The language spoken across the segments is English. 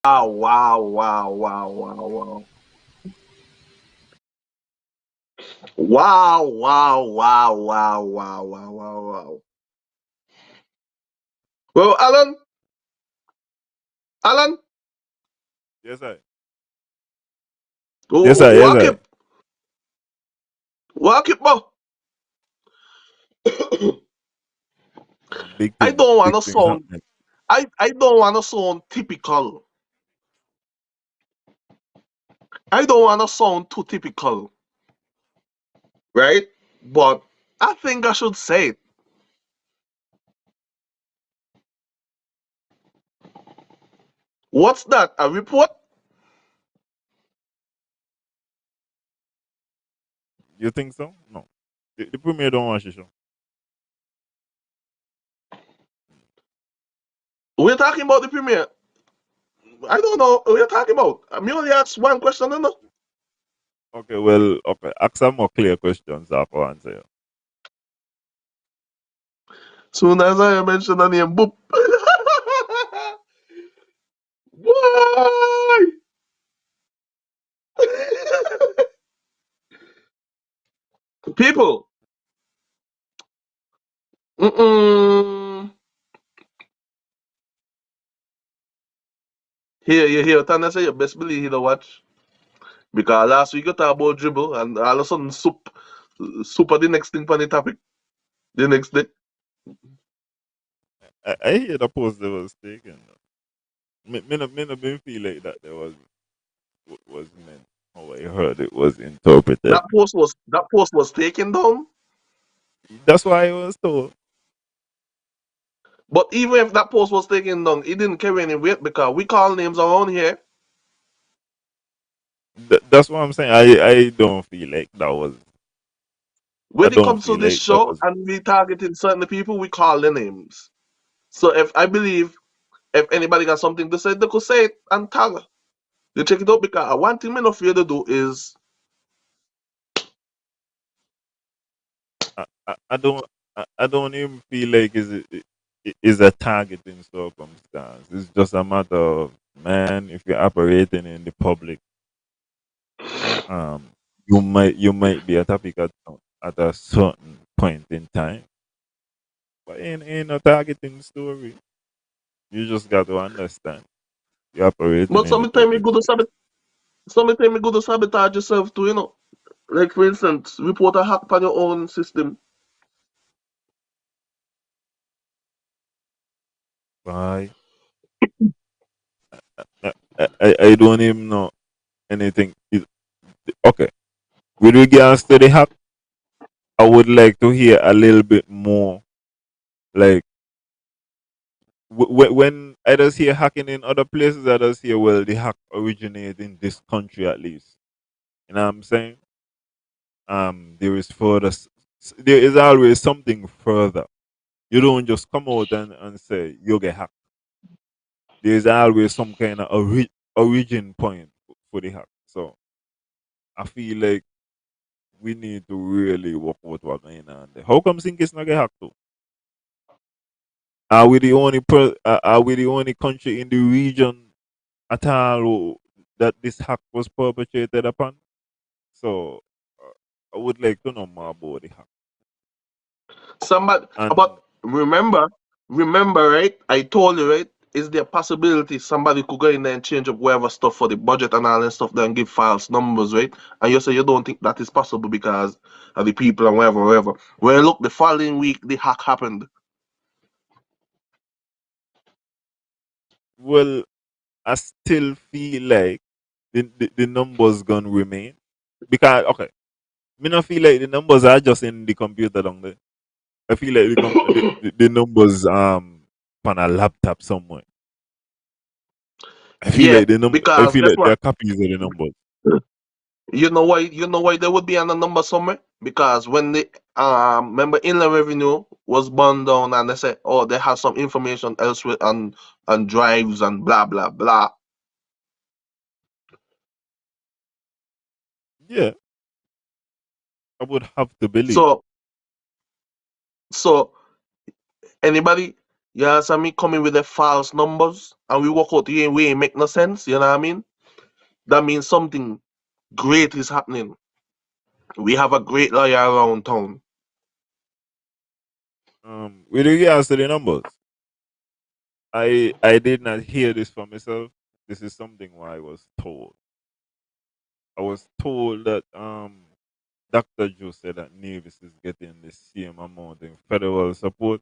Wow, wow, wow, wow, wow, wow. Wow, wow, wow, wow, wow, wow, wow, wow. Well, Alan, Yes, I. Yes, I. Yes, walk I. it, walk it, bro. Big I things. don't want Big to things sound, happening. I don't want to sound typical. I don't want to sound too typical, right? But I think I should say it. What's that? A report? You think so? No. The premier don't watch the show. We're talking about the premiere. I don't know what we're talking about. I only asked one question, enough. Okay, well, okay. Ask some more clear questions after answer. You. Soon as I mention the name, boop. Why? People. Mm-mm. Here, you hear Tanya say you best believe he don't watch. Because last week you talk about dribble and all of a sudden super the next thing for the topic. The next day. I hear the post that was taken. Me not been feel like that there was meant how I heard it was interpreted. That post was taken down. That's why I was told. But even if that post was taken down, it didn't carry any weight because we call names around here. That's what I'm saying. I don't feel like that was. I When it don't comes to feel this like that show was. and we targeting certain people, we call their names. So if I believe if anybody got something to say, they could say it and tag her. You check it out because one thing I'm not afraid to do is I don't. I don't even feel like is a targeting circumstance. It's just a matter of man. If you're operating in the public, um, you might be a topic at a certain point in time, but in a targeting story, you just got to understand you're operating but in the sometimes you public go to space. sometimes you go to sabotage yourself too, you know. Like for instance, report a hack on your own system. Why? I don't even know anything. Okay, with regards to the hack, I would like to hear a little bit more. Like when I just hear hacking in other places, I just hear well the hack originated in this country at least. You know what I'm saying? There is there is always something further. You don't just come out and say you get hacked. There's always some kind of origin point for the hack. So I feel like we need to really work out what's going on there. How come Sinkis not get hacked too? Are we the only country in the region at all that this hack was perpetrated upon? So I would like to know more about the hack. Somebody And but remember, right? I told you, right? Is there a possibility somebody could go in there and change up whatever stuff for the budget and all that stuff, then give false numbers, right? And you say you don't think that is possible because of the people and whatever, whatever. Well, look, the following week the hack happened. well, I still feel like the numbers gonna remain because okay, me not feel like the numbers are just in the computer down there. I feel like the numbers on a laptop somewhere. I feel Yeah, like the number. I because feel guess like there what? are copies of the numbers. You know why there would be on a number somewhere? Because when the remember inland revenue was burned down and they said, oh, they have some information elsewhere on drives and blah blah blah. Yeah, I would have to believe. So so anybody Yeah, so me coming with the false numbers and we walk out here we ain't make no sense, you know what I mean? That means something great is happening. We have a great lawyer around town. With regards to the numbers, I did not hear this for myself. This is something what I was told. I was told that Dr. Joe said that Nevis is getting the same amount in federal support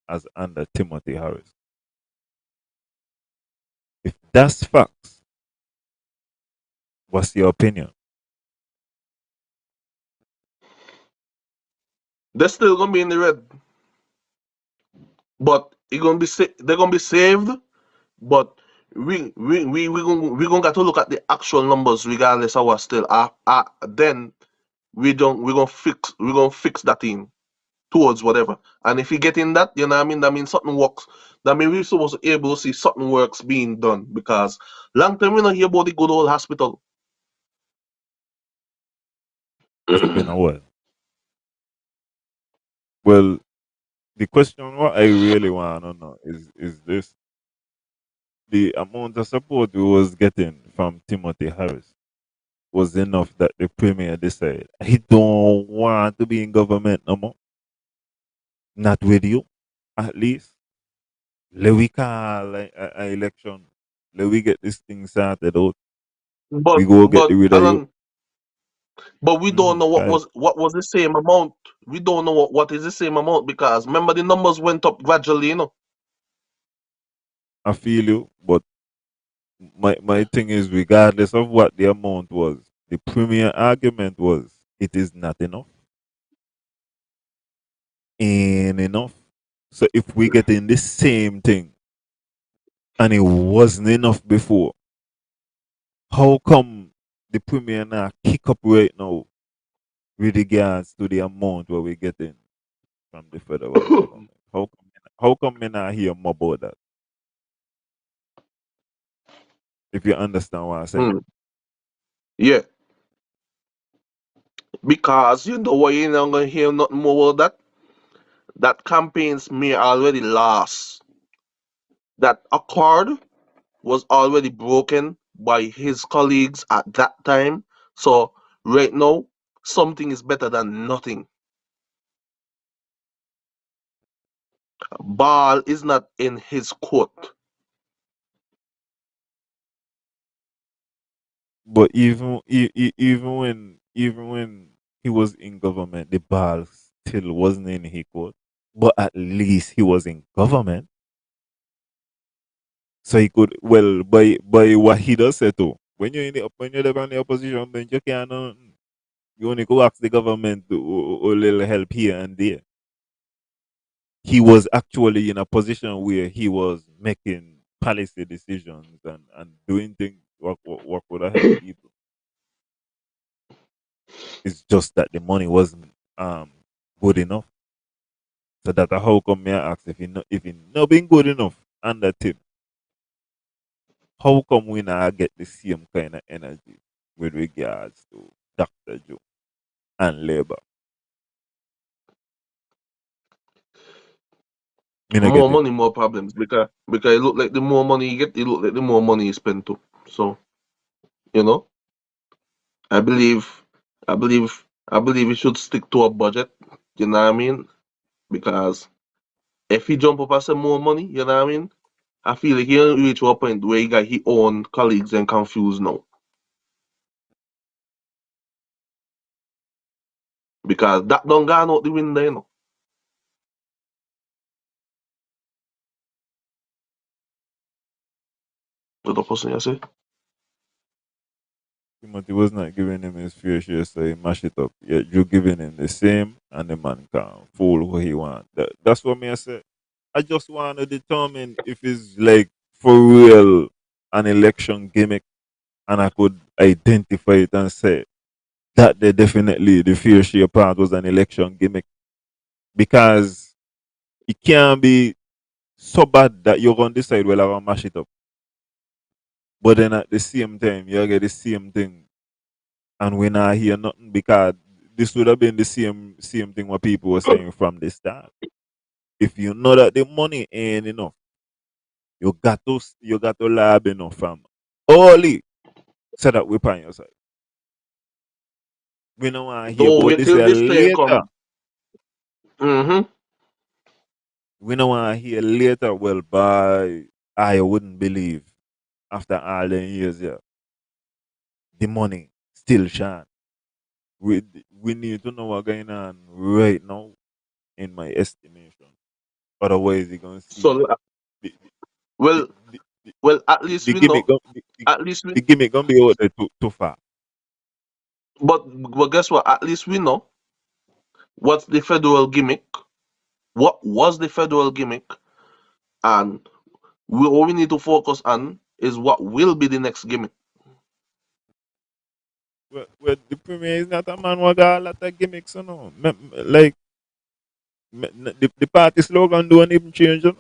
as under Timothy Harris. If that's facts, what's your opinion? They're still gonna be in the red, but they're gonna be saved. But we gonna got to look at the actual numbers regardless of what still then we're gonna fix that thing towards whatever. And if you get in that, you know what I mean, that means something works. That means we're supposed to be able to see something works being done because long time we not hear about the good old hospital. It's been a while. Well, the question what I really want to know is this: the amount of support we was getting from Timothy Harris was enough that the premier decided he don't want to be in government no more. Not with you, at least. Let we call a election. Let we get this thing sorted out. but We go get but rid of you. Alan, but we don't know Right. what was the same amount. We don't know what is the same amount because remember the numbers went up gradually, you know. I feel you, but my thing is, regardless of what the amount was, the premier argument was it is not enough. Ain't enough. So if we get in the same thing and it wasn't enough before, how come the premier now kick up right now with regards to the amount where we're getting from the federal government? How come me not hear more about that? If you understand what I'm saying. Hmm. Yeah, because you know what, you're not gonna hear nothing more about that. That campaigns may already lost. That accord was already broken by his colleagues at that time. So right now, something is better than nothing. Ball is not in his court. But even when he was in government, the ball still wasn't in his court. But at least he was in government, so he could by what he does say too. When you're on the opposition bench, you can't. You only go ask the government to a little help here and there. He was actually in a position where he was making policy decisions and doing things what would have helped people. It's just that the money wasn't good enough. So that how come me I ask if he not been good enough under Tim, how come we not get the same kind of energy with regards to Dr. Joe and Labour? Me not More get it. money, more problems. Because it look like the more money you get, it look like the more money you spend too. So you know, I believe, I believe, I believe we should stick to a budget. You know what I mean? Because if he jump up and say more money, you know what I mean? I feel like he'll reach to a point where he got his own colleagues and confused now. Because that don't gone out the window, you know. What the person you say? Timothy was not giving him his fair share, so he mash it up. Yet you giving him the same, and the man can fool who he want. That's what me I say. I just want to determine if it's like for real an election gimmick, and I could identify it and say that they definitely the fair share part was an election gimmick because it can't be so bad that you're going to decide well I want to mash it up, but then at the same time you get the same thing and we not hear nothing because this would have been the same thing what people were saying from the start. If you know that the money ain't enough, you got to lab enough from early so that we on your side. We don't want to hear Don't about wait this till this thing later. come. Mm-hmm. We don't want to hear later. Well, by I wouldn't believe after all the years, yeah, the money still shine. We need to know what's going on right now, in my estimation. Otherwise, you're gonna see So the the, well, the, the, well, at the, least the we gimmick. know. The, At least we. the gimmick gonna be out there too far. But guess what? At least we know what's the federal gimmick. What was the federal gimmick, and all we need to focus on is what will be the next gimmick. Well, the premier is not a man who got a lot of gimmicks, you know. Like the party slogan don't even change, you know?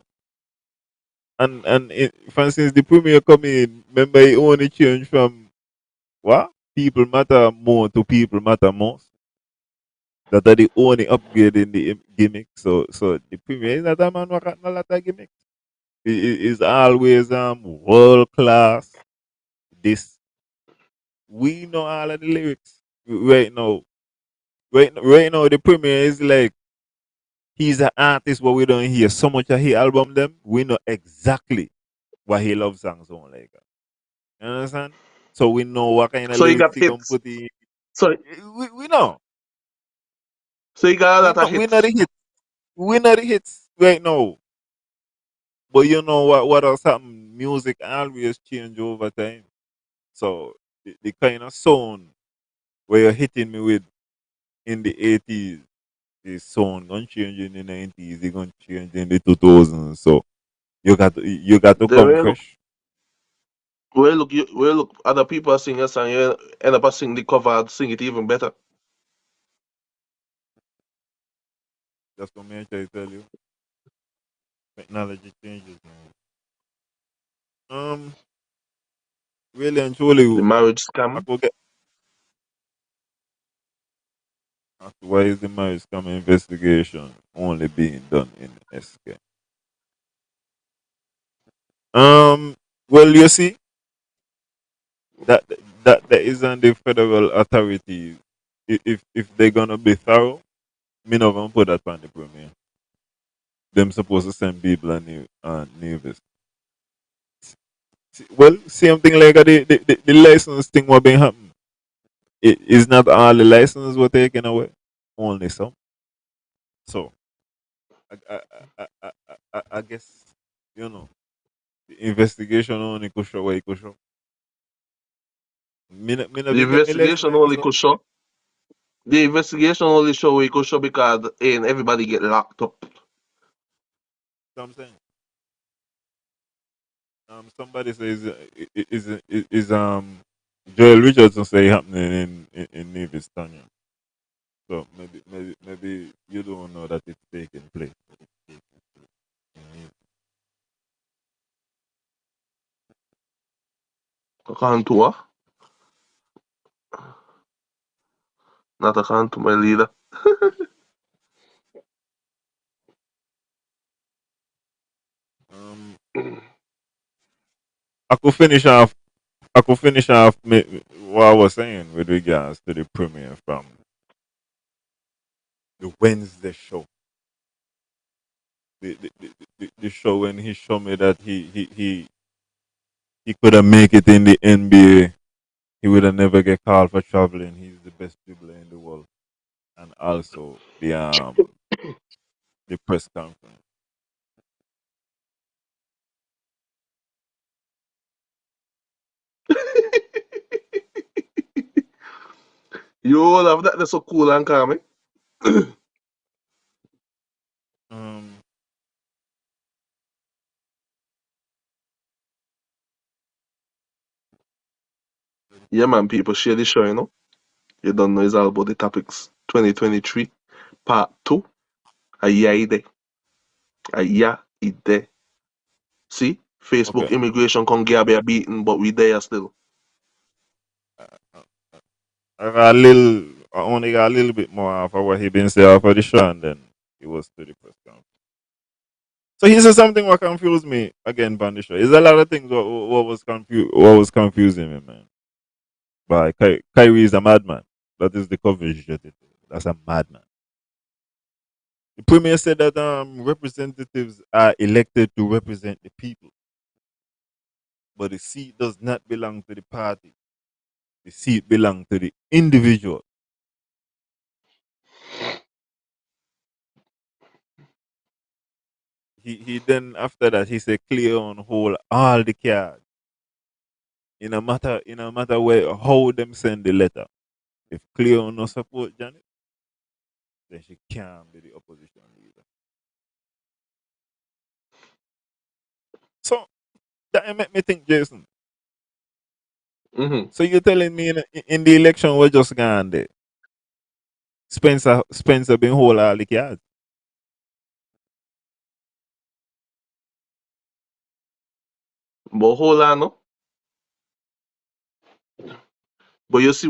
For instance, the premier come in, remember he only changed from what? People matter more to people matter most. That are the only upgrade in the gimmick. So the premier is not a man who got a lot of gimmicks. He is always world class. This we know all of the lyrics right now. Right now, the premier is like he's an artist, but we don't hear so much of his album. Them we know exactly what he love songs on like. You understand? So we know what kind of So he lyrics got he gonna hits. put in. So We know. so he got a We lot of know. We know the hits. hits. We know the hits right now. But you know what else happened? Music always change over time. So the kind of sound where you're hitting me with in the 80s, the sound gonna change in the 90s, it's gonna change in the 2000s. So you got to Then come when look, fresh. other people are singing a song, you end up sing the cover and sing it even better. That's what me I try to tell you. Technology changes, man. Really and The truly, marriage I scam. could get why is the marriage scam investigation only being done in SK? Um, well, you see that that isn't the federal authorities. If they're gonna be thorough, me not gonna put that on the premier. Them supposed to send people a new visa. Well, same thing like the license thing what been happening. It is not all the licenses were taken away, only some. So I guess you know the investigation only could show what it could show. Me not The been get me license, investigation you know, only so could show. The investigation only show we could show because ain't everybody get locked up. I'm saying. Somebody says is Joel Richardson say happening in Nevis, Tanya. So maybe you don't know that it's taking place. According to what? Not according to my leader. Um, I could finish off. I could finish off what I was saying with regards to the premiere from the Wednesday show. The show when he showed me that he couldn't make it in the NBA. He would have never get called for traveling. He's the best dribbler in the world. And also the press conference. You all have that. That's so cool and calm. Um, Yeah, man. People share the show. You know. You don't know it's all about the topics. 2023 part 2. Aya ide. Aya ide. See, Facebook okay. immigration can get a beaten, but we there still. Uh, I got a little. I only got a little bit more of what he been saying for the show, and then it was to the press conference. So he said something what confused me again, Bandisha. There's a lot of things what was confusing me, man. But Kyrie is a madman. That is the coverage that it is. That's a madman. The premier said that representatives are elected to represent the people, but the seat does not belong to the party. The seat belongs to the individual. He then after that he said clear on hold all the cards. In a matter where how them send the letter. If Cleo no support Janet, then she can't be the opposition leader. So that make me think, Jason. Mm-hmm. So you're telling me in the election we're just gone there. Spencer been hold all the cards. But hold on, no? But you see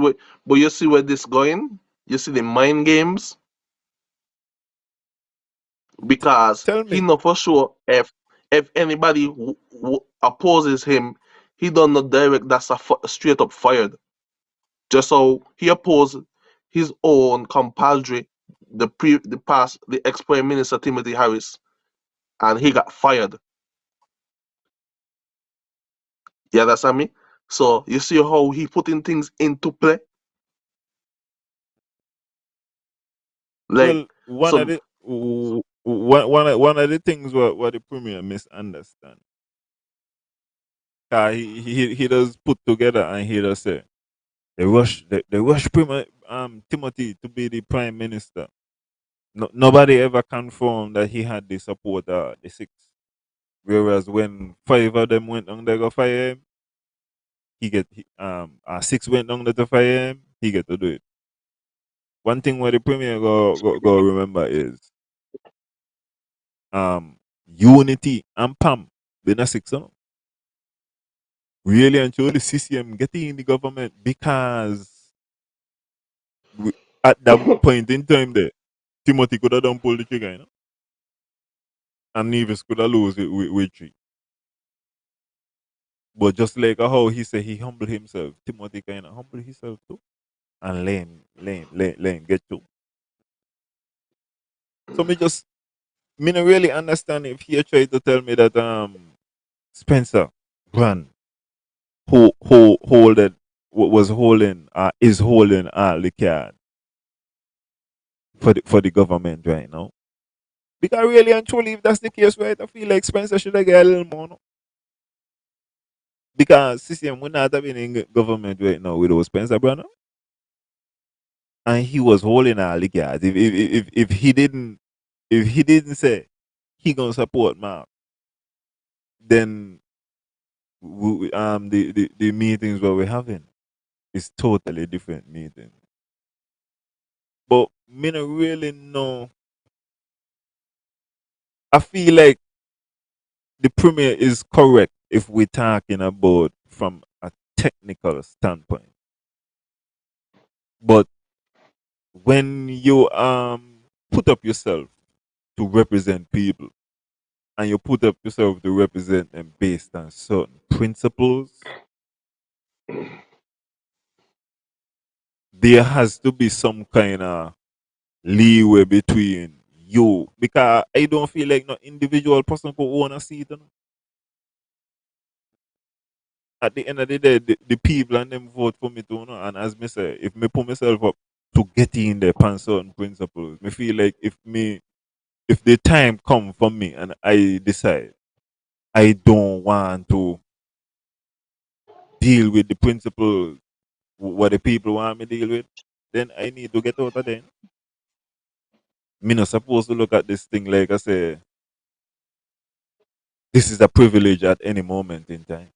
where this going? You see the mind games? Because Tell he me, know for sure if anybody opposes him, he done not direct that's straight up fired. Just so he opposed his own compadre, the ex prime minister Timothy Harris, and he got fired. You understand me? So you see how he putting things into play, like well, one of some. the one of the things what the premier misunderstand. He does put together and he does say they rush Timothy to be the prime minister. No, nobody ever confirmed that he had the support the six. Whereas when five of them went on there go fire him, six went on there to fire him, he get to do it. One thing where the premier go remember is unity and Pam. They're not six on. Really and truly CCM getting in the government because we, at that point in time there, Timothy could have done pull the trigger, you know? And Nevis could have lose it with three. But just like how he said he humbled himself, Timothy kind of humble himself too. And let him get to. So me not really understand if he tried to tell me that Spencer Brand who holded was holding is holding the card for the government right now. Because really and truly, if that's the case, right, I feel like Spencer should have get a little more. No? Because CCM would not have been in government right now with Spencer Brand. No? And he was holding all the cards. If he didn't say he gonna support Mark, then the meetings what we're having is totally different meeting. But me not really know. I feel like the premier is correct if we're talking about from a technical standpoint. But when you put up yourself to represent people and you put up yourself to represent them based on certain principles, there has to be some kind of leeway between you because I don't feel like no individual person could own a seat. You know? At the end of the day, the people and them vote for me too. You know? And as me say, if me put myself up to get in there upon certain principles, me feel like if the time come for me and I decide I don't want to deal with the principles what the people want me deal with, then I need to get out of there. Me not supposed to look at this thing like I say, this is a privilege at any moment in time.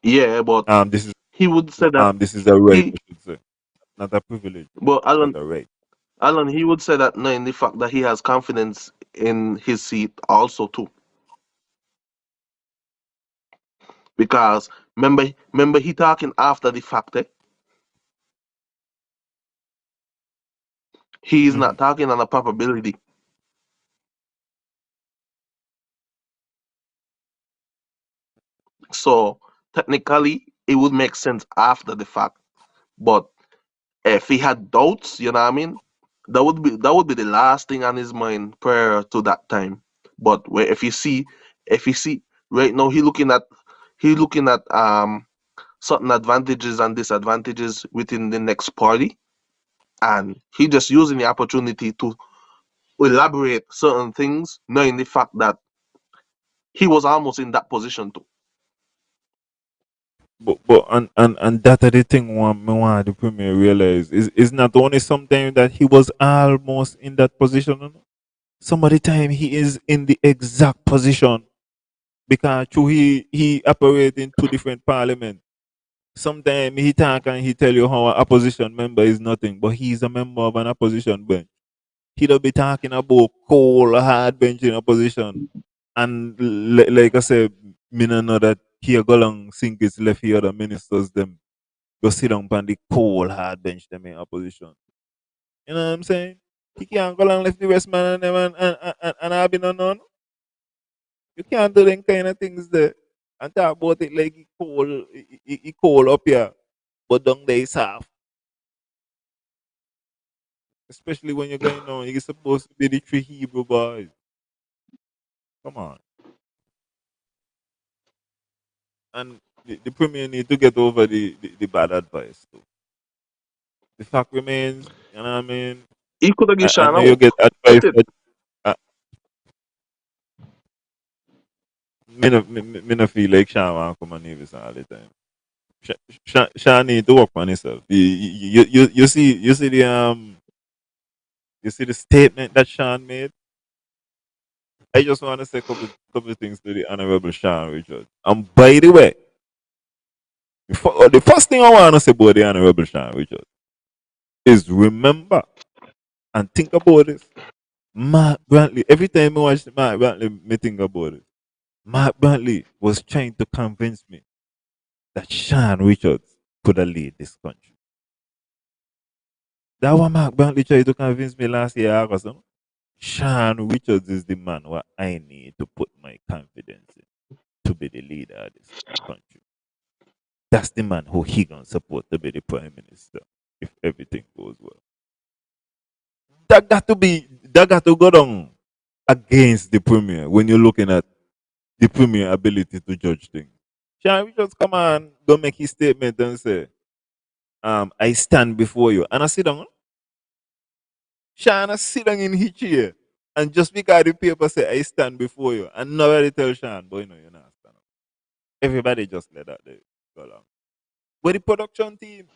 Yeah, but Um, this is he would say that this is a right, he, I should say, not a privilege, but but Alan, a right. Alan, he would say that knowing the fact that he has confidence in his seat also too, because remember he talking after the fact. He is Mm-hmm. not talking on a probability. So technically, it would make sense after the fact. But if he had doubts, you know what I mean, that would be the last thing on his mind prior to that time. But if you see right now, he looking at certain advantages and disadvantages within the next party, and he just using the opportunity to elaborate certain things, knowing the fact that he was almost in that position too. But and that are the thing one me want the premier realize is not only sometimes that he was almost in that position. You know? Some of the time he is in the exact position because true he operate in two different parliament. Sometimes he talk and he tell you how an opposition member is nothing, but he's a member of an opposition bench. He don't be talking about cold hard bench in opposition. And like I said, me no know that he go long sink his left here the ministers them go sit down on the cold hard bench them in opposition. You know what I'm saying? He can't go long left the West man and them and I be no none. You can't do them kind of things there. And talk about it like he cold up here, but down there is soft. Especially when you're going on, you're supposed to be the three Hebrew boys. Come on. And the premier need to get over the bad advice too. The fact remains, you know what I mean? He could have given I Sean know you out. get Get advice, it? but uh, me no feel like Sean want come on Nevis all the time. Sean need to work on himself. You see the statement that Sean made. I just want to say a couple of things to the honorable Sean Richard. And by the way, the first thing I want to say about the honorable Sean Richard is remember and think about this. Mark Brantley, every time I watch Mark Brantley, me think about it. Mark Brantley was trying to convince me that Sean Richards could have lead this country. That what Mark Brantley tried to convince me last year, August. No? Sean Richards is the man what I need to put my confidence in to be the leader of this country. That's the man who he gonna support to be the prime minister if everything goes well. That got to go down against the premier when you're looking at the premier ability to judge things. Sean Richards come on, go make his statement and say, I stand before you. And I sit down. Sean I sit down in his chair. And just because the paper say I stand before you, and nobody tell Sean, boy, no, you're not stand up. Everybody just let that day go along. But the production team,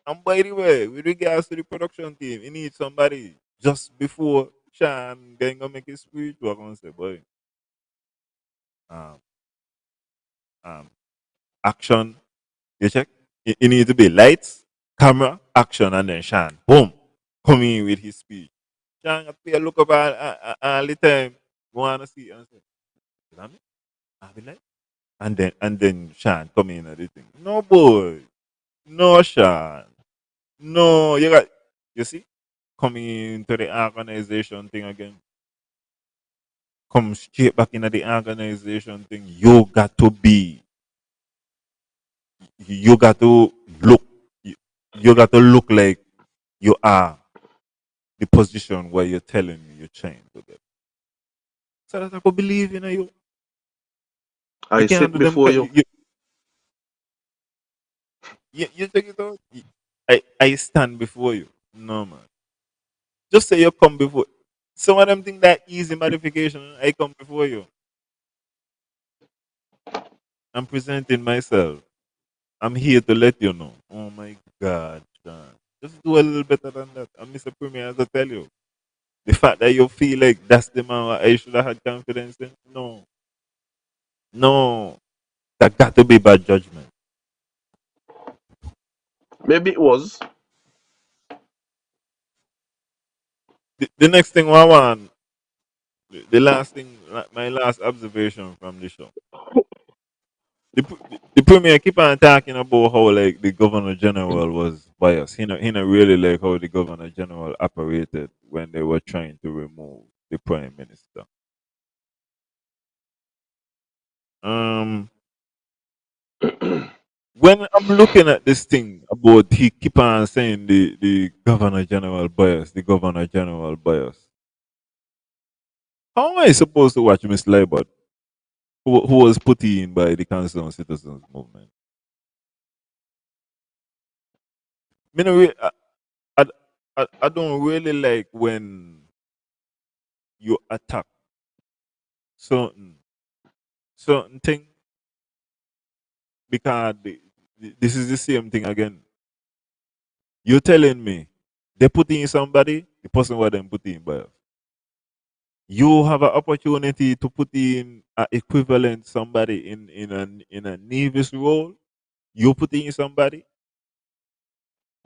and by the way, with regards to the production team, you need somebody just before Sean going to make his speech. We're going to say, boy, um, um, action. You check. It need to be lights, camera, action, and then Sean, boom, come in with his speech. Sean got to pay a look up all the time. Want to see and say, is that me? I be like, and then Sean come in at the thing. No boy, no Sean, no. You see, coming into the organization thing again. Come straight back into the organization thing. You got to look, you, you got to look like you are the position where you're telling me you're trying to get. So that I could believe in you. You I can't sit do them. before you. You take it out. I stand before you. No man. Just say you come before. Some of them think that easy modification. I come before you. I'm presenting myself. I'm here to let you know. Oh my God, John. Just do a little better than that. And Mr. Premier, as I tell you, the fact that you feel like that's the man I should have had confidence in, no. No. That got to be bad judgment. Maybe it was. The next thing I want, the last thing, my last observation from the show. The premier keep on talking about how like the governor general was biased. He not really like how the governor general operated when they were trying to remove the prime minister. Um, when I'm looking at this thing about he keep on saying the governor general bias, the governor general bias. How am I supposed to watch Miss Laibot, who was put in by the Concerned Citizens Movement? Me no I, I don't really like when you attack certain certain thing because this is the same thing again. You're telling me they put in somebody, the person what them put in bias. You have an opportunity to put in an equivalent somebody in a Nevis role. You put in somebody.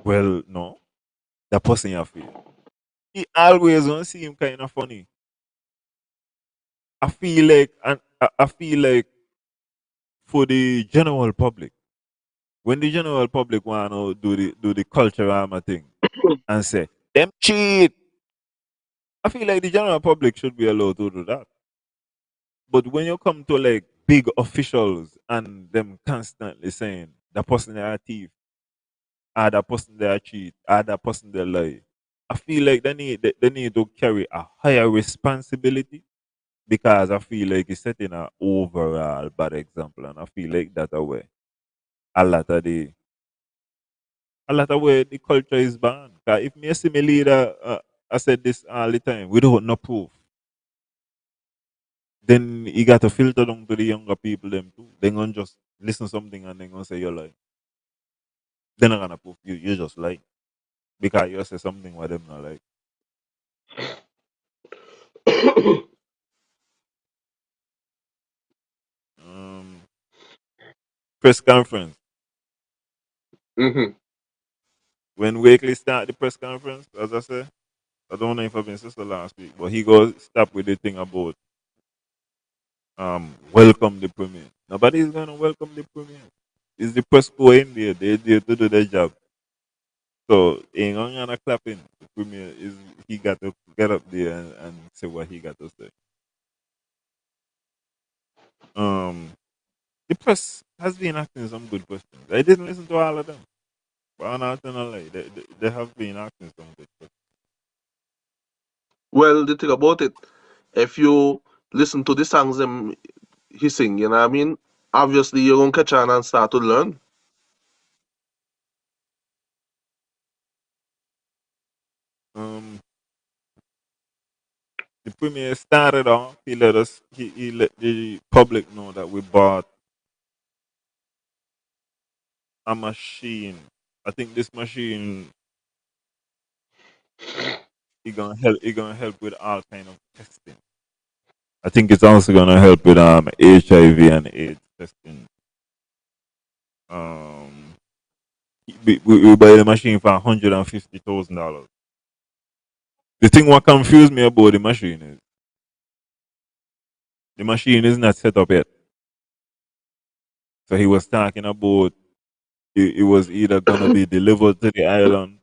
Well, no, that person you feel. It always don't seem kind of funny. I feel like, and I feel like for the general public, when the general public want to do the culture armor thing and say them cheat, I feel like the general public should be allowed to do that. But when you come to like big officials and them constantly saying that person they are thief, that person they are cheat, that person they lie, I feel like they need to carry a higher responsibility because I feel like it's setting an overall bad example, and I feel like that away a lot of the a lot of where the culture is banned. 'Cause if me see me leader, I said this all the time, we don't no proof. Then you got to filter down to the younger people them too. They gonna just listen something and they gonna say you're lying. They're not gonna prove you just lie because you say something what them not like. Um, Press conference. Hmm. When Wakely start the press conference, as I said, I don't know if I've been sister last week, but he goes stop with the thing about welcome the premier. Nobody's gonna welcome the premier. It's the press go in there, they there to do their job. So ain't gonna clapping. The premier is he got to get up there and say what he got to say. Um the press has been asking some good questions. I didn't listen to all of them. But I'm not gonna lie, they have been asking some good questions. Well, the thing about it, if you listen to the songs them he sing, you know what I mean? Obviously, you're gonna catch on and start to learn. Um the premier started off, he let the public know that we bought a machine. I think this machine it gonna help with all kind of testing. I think it's also gonna help with HIV and AIDS testing. Um we buy the machine for $150,000. The thing what confused me about the machine is not set up yet. So he was talking about it was either gonna be delivered to the island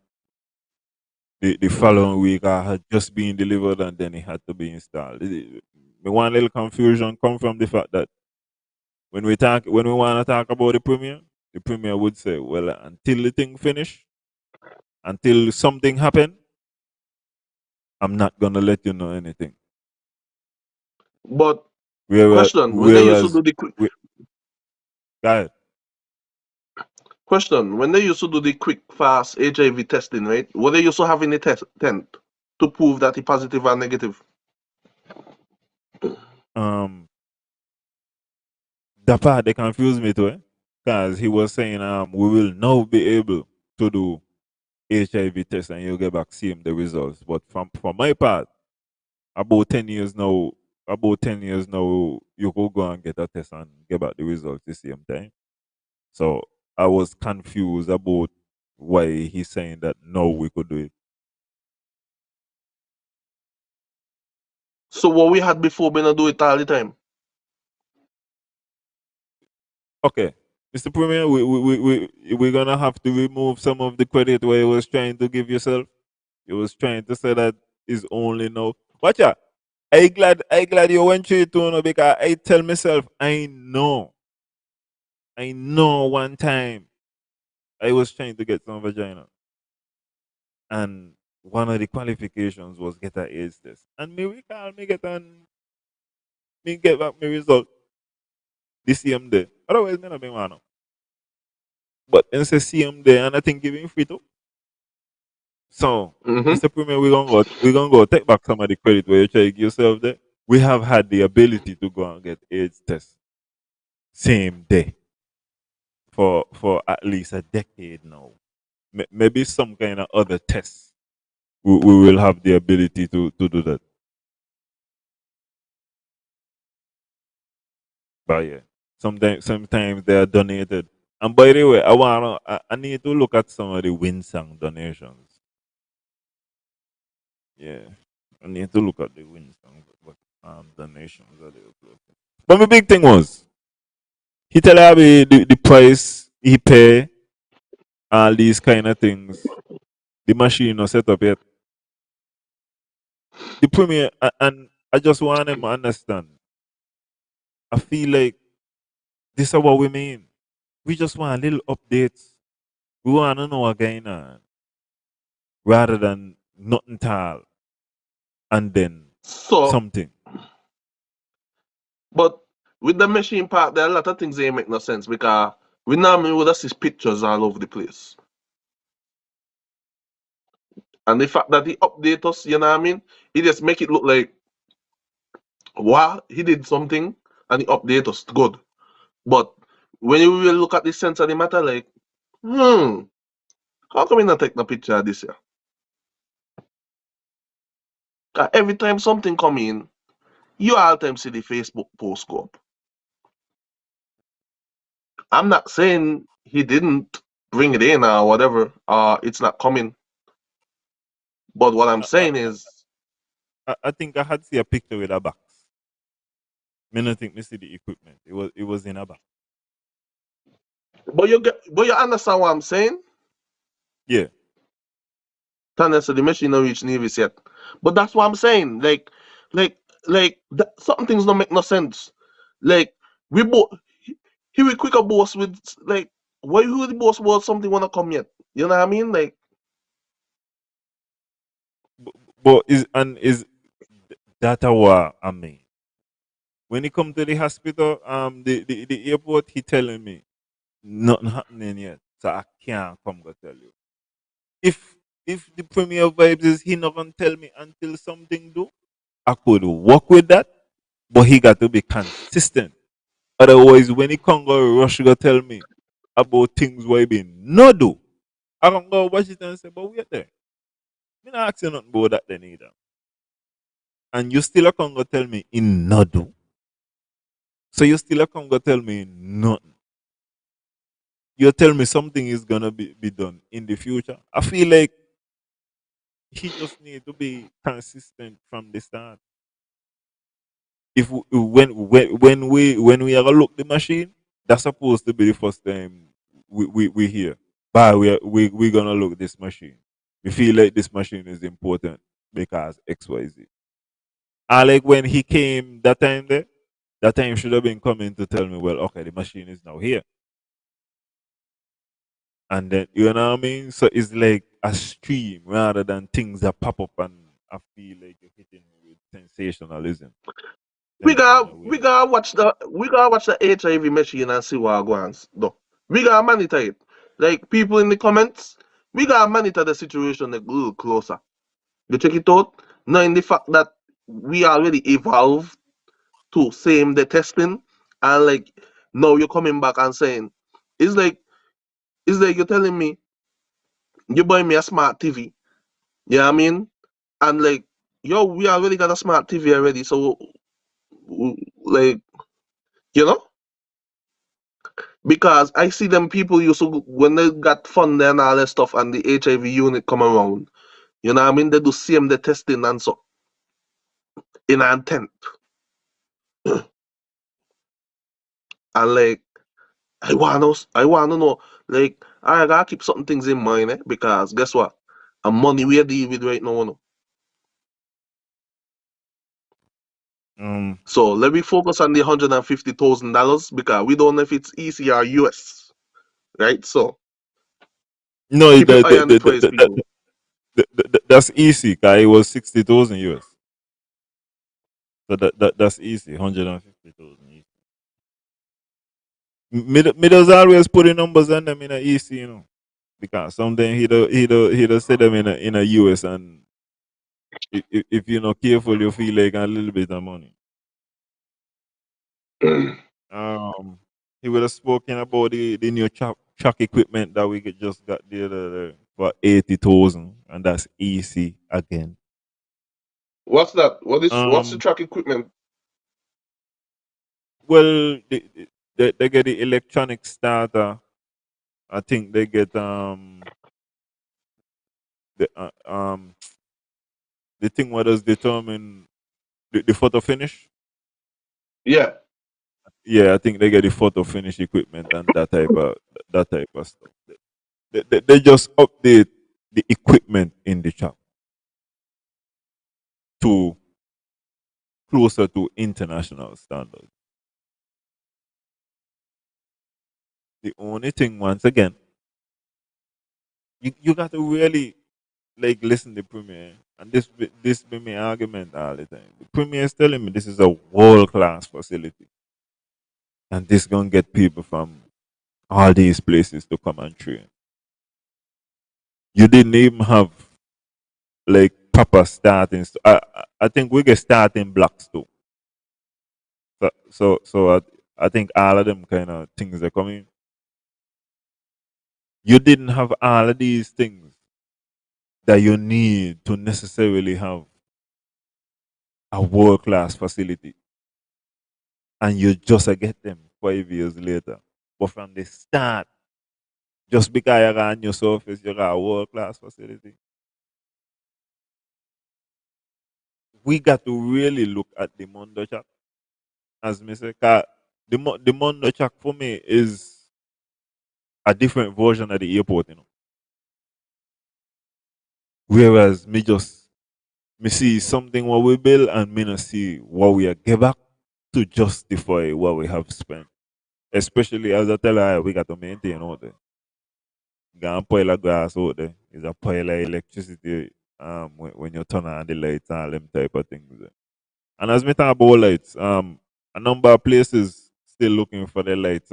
the following week or had just been delivered and then it had to be installed. Me one little confusion come from the fact that when we want to talk about the premier would say, well, until the thing finish, until something happen, I'm not gonna let you know anything. But Whereas, question, when they used to whereas, do the quick we, guys, question, when they used to do the quick fast HIV testing, right? Were they used to have any tent to prove that he positive or negative? um, that part they confused me too, because he was saying, we will now be able to do HIV test and you'll get back seeing the results. But from my part, about 10 years now, you could go and get a test and get back the results the same time. So I was confused about why he's saying that no, we could do it. So what we had before, we not do it all the time. Okay, Mr. Premier, we're gonna have to remove some of the credit where he was trying to give yourself. He was trying to say that is only no. Watch out. I glad you went through it too, no, because I tell myself I know one time I was trying to get some vagina, and one of the qualifications was get a AIDS test, and me recall me get back my result the same day. Otherwise, me not be one. But then say same day, and I think giving free too. So, Mm-hmm. Mr. Premier, we gonna go take back some of the credit where you try to give yourself there. We have had the ability to go and get AIDS test same day for at least a decade now. Maybe some kind of other tests. We will have the ability to do that. But yeah, sometimes they are donated. And by the way, I need to look at some of the Winsang donations. Yeah, I need to look at the Winsang donations that they upload. But my big thing was he tell me the price he pay, all these kind of things. The machine not set up yet. The premier and I just want them to understand. I feel like this is what we mean. We just want little updates. We want to know what's going on rather than nothing tall and then So, something. but with the machine part, there are a lot of things that make no sense because we normally would see pictures all over the place. And the fact that he update us, you know what I mean? He just make it look like, wow, he did something and he update us. Good. But when you really look at the sense of the matter, like, hmm, how come he not take no picture of this here? 'Cause every time something come in, you all time see the Facebook post go up. I'm not saying he didn't bring it in or whatever, it's not coming. But what I'm I, I, saying is, I think I had see a picture with a box. Me not think me see the equipment. It was in a box. but you understand what I'm saying? Yeah. Tanya said the machine don't reach Nevis yet. But that's what I'm saying. Like, certain things don't make no sense. Like, we both, he will quicker boss with, like, why who the boss was something wanna come yet? You know what I mean? Like, But is that what I mean? When he come to the hospital, the airport, he telling me nothing happening yet, so I can't come go tell you. If if the premier vibes is he not gonna tell me until something do, I could work with that, but he got to be consistent. Otherwise, when he come go rush go tell me about things where he been no do, I can go watch it and say, but wait there. Me not asking nothing about that then either. And you still a come go tell me in no do. So you still a come go tell me nothing. You tell me something is gonna be done in the future. I feel like he just need to be consistent from the start. When we ever look the machine, that's supposed to be the first time we hear. But we gonna look this machine. We feel like this machine is important because XYZ. I like when he came that time there, that time should have been coming to tell me, well, okay, the machine is now here. And then you know what I mean? So it's like a stream rather than things that pop up and I feel like you're hitting me with sensationalism. we Them kind gotta of we way. gotta watch the HIV machine and see what goes though. We gotta monitor it. Like people in the comments, we gotta monitor the situation a little closer. You check it out, knowing the fact that we already evolved to same the testing and like now you're coming back and saying it's like you're telling me you buy me a smart TV. You know what I mean? And like yo, we already got a smart TV already, so like you know, because I see them people used to when they got fun and all that stuff and the HIV unit come around. You know what I mean? They do same the testing and so in intent. And like I wanna know, like I gotta keep certain things in mind, because guess what? And money we deal with right now, no? Um, So let me focus on the $150,000 because we don't know if it's EC or US, right? So no, keep your eye on the price, people. that's easy. Guy, it was 60,000 US. So that's easy. 150,000. Middle's always putting numbers on them in a EC, because sometimes he'd say them in a US, and if you're not careful, you feel like a little bit of money. Um, he would have spoken about the new track equipment that we just got the other day for 80,000, and that's easy again. What's that? What's the Um, track equipment? well, they get the electronic starter. I think they get the the thing what does determine the photo finish. Yeah. Yeah, I think they get the photo finish equipment and that type of stuff. They just update the equipment in the shop to closer to international standards. The only thing, once again, you got to really like listen to Premier, and this be my argument all the time. The Premier is telling me this is a world class facility, and this gonna get people from all these places to come and train. You didn't even have like proper starting. I think we get starting blocks too. So I think all of them kind of things are coming. You didn't have all of these things that you need to necessarily have a world class facility, and you just get them 5 years later. But from the start, just because you're on your surface, you got a world class facility. We got to really look at the Mondo Jack, as me say, 'cause the Mondo Jack for me is a different version of the airport. Whereas me see something what we build, and me not see what we are give back to justify what we have spent. Especially as I tell her, we got to maintain out there. Got pile of gas out there. Is a pile of electricity when you turn on the lights and all them type of things. And as me talk about lights, a number of places still looking for the lights,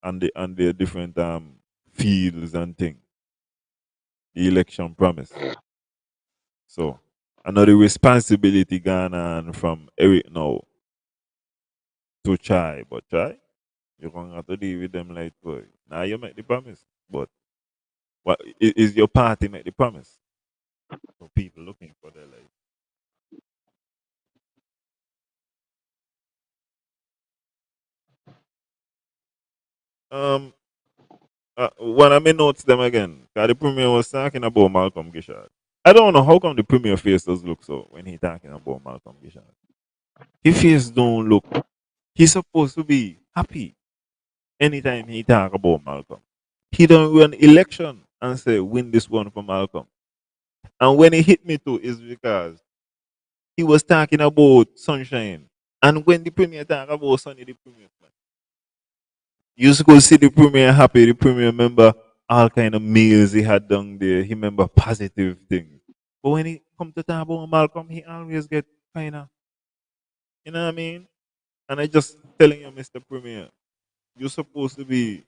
and the different fields and things. The election promise. So another responsibility gone on from Eric now to try, but try. You're gonna have to deal with them like boy. Now you make the promise. But what is your party make the promise? For people looking for their life. Um when I may notes them again, 'cause the premier was talking about Malcolm Gishard. I don't know how come the premier face does look so when he talking about Malcolm Gishard. His face don't look, he's supposed to be happy anytime he talk about Malcolm. He don't run election and say win this one for Malcolm. And when he hit me too is because he was talking about sunshine. And when the premier talk about sunny, the premier, you used to go see the premier happy, the premier remember all kind of meals he had down there. He remember positive things. But when he come to talk about Malcolm, he always get kind of, you know what I mean? And I just telling you, Mr. Premier, you're supposed to be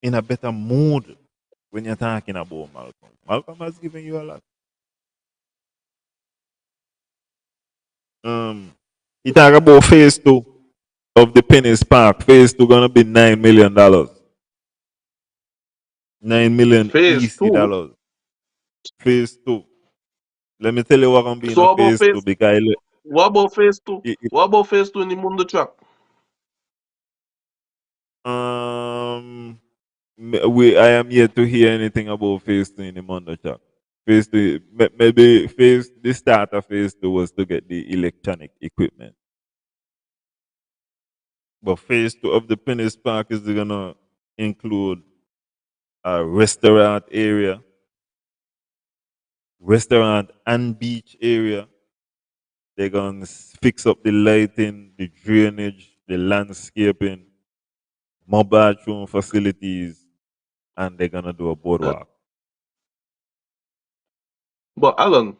in a better mood when you're talking about Malcolm. Malcolm has given you a lot. Um, he talk about phase two of the Penny's Park. Phase two gonna be $9 million. 9 million Phase EC two. dollars. Phase two. Let me tell you what gonna be in So a what about phase two phase because what about phase two? it, it, What about phase two in the Mundo track? um I am yet to hear anything about phase two in the Mondo Chat. Phase two, maybe the start of phase two was to get the electronic equipment. But phase two of the Penny's Park is gonna include a restaurant and beach area. They're gonna fix up the lighting, the drainage, the landscaping, more bathroom facilities, and they're gonna do a Uh, boardwalk. But Alan,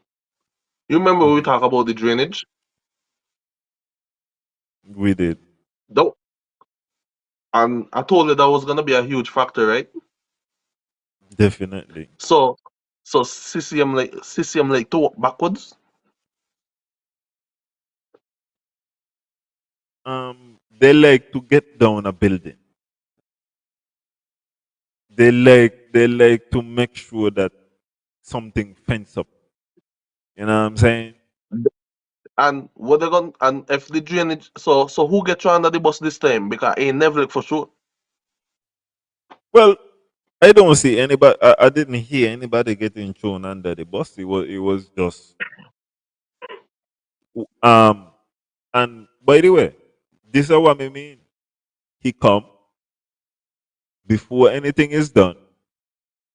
you remember we Hmm. talk about the drainage? We did That, and I told you that was gonna be a huge factor, right? definitely. So, so CCM like to walk backwards. They like to get down a building. They like to make sure that something fence up. You know what I'm saying? And what they gonna and if the drainage, so who get you under the bus this time? Because ain't never for sure. Well, I don't see anybody. I didn't hear anybody getting thrown under the bus. It was just um. And by the way, this is what I mean. He come before anything is done,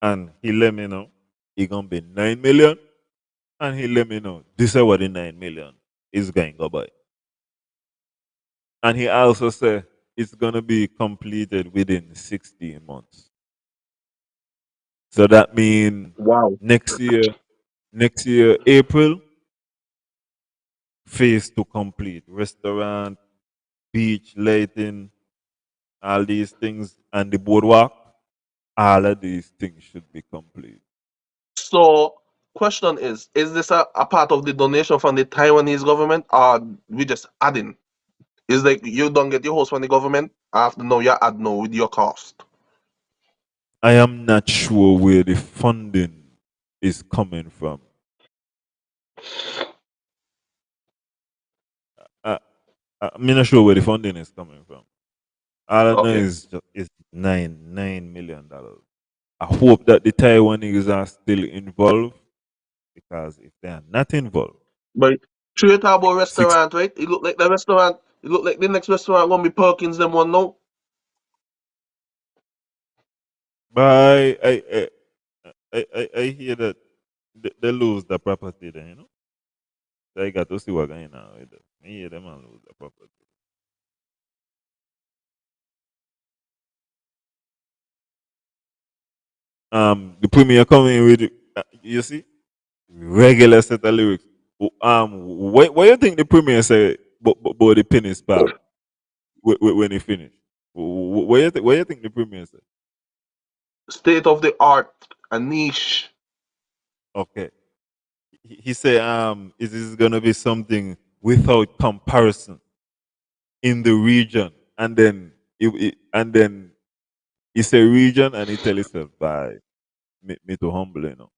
and he let me know he gonna be 9 million, and he let me know this is what the 9 million is going to buy. And he also said it's gonna be completed within 16 months. So that means Wow. next year, April, phase to complete. Restaurant, beach, lighting, all these things, and the boardwalk, all of these things should be complete. So, question is this a part of the donation from the Taiwanese government, or we just adding? It's like you don't get your host from the government after no you add no with your cost. I am not sure where the funding is coming from. I, I'm not sure where the funding is coming from. All I know Okay. is $9 million. I hope that the Taiwanese are still involved because if they are not involved, But true talk about six. restaurant, right? It look like the restaurant. It look like the next restaurant gonna be Perkins. Them one now. But I hear that they lose the property then, you know. So I got to see what going on with them. I hear them and lose the property. The premier coming with you see regular set of lyrics. What you think the premier say? But the penny spark when he finished. What you think the premier said? State of the art, a niche. Okay, he said is this gonna be something without comparison in the region, and then and then it's a region, and he tell himself by me to humble, you know.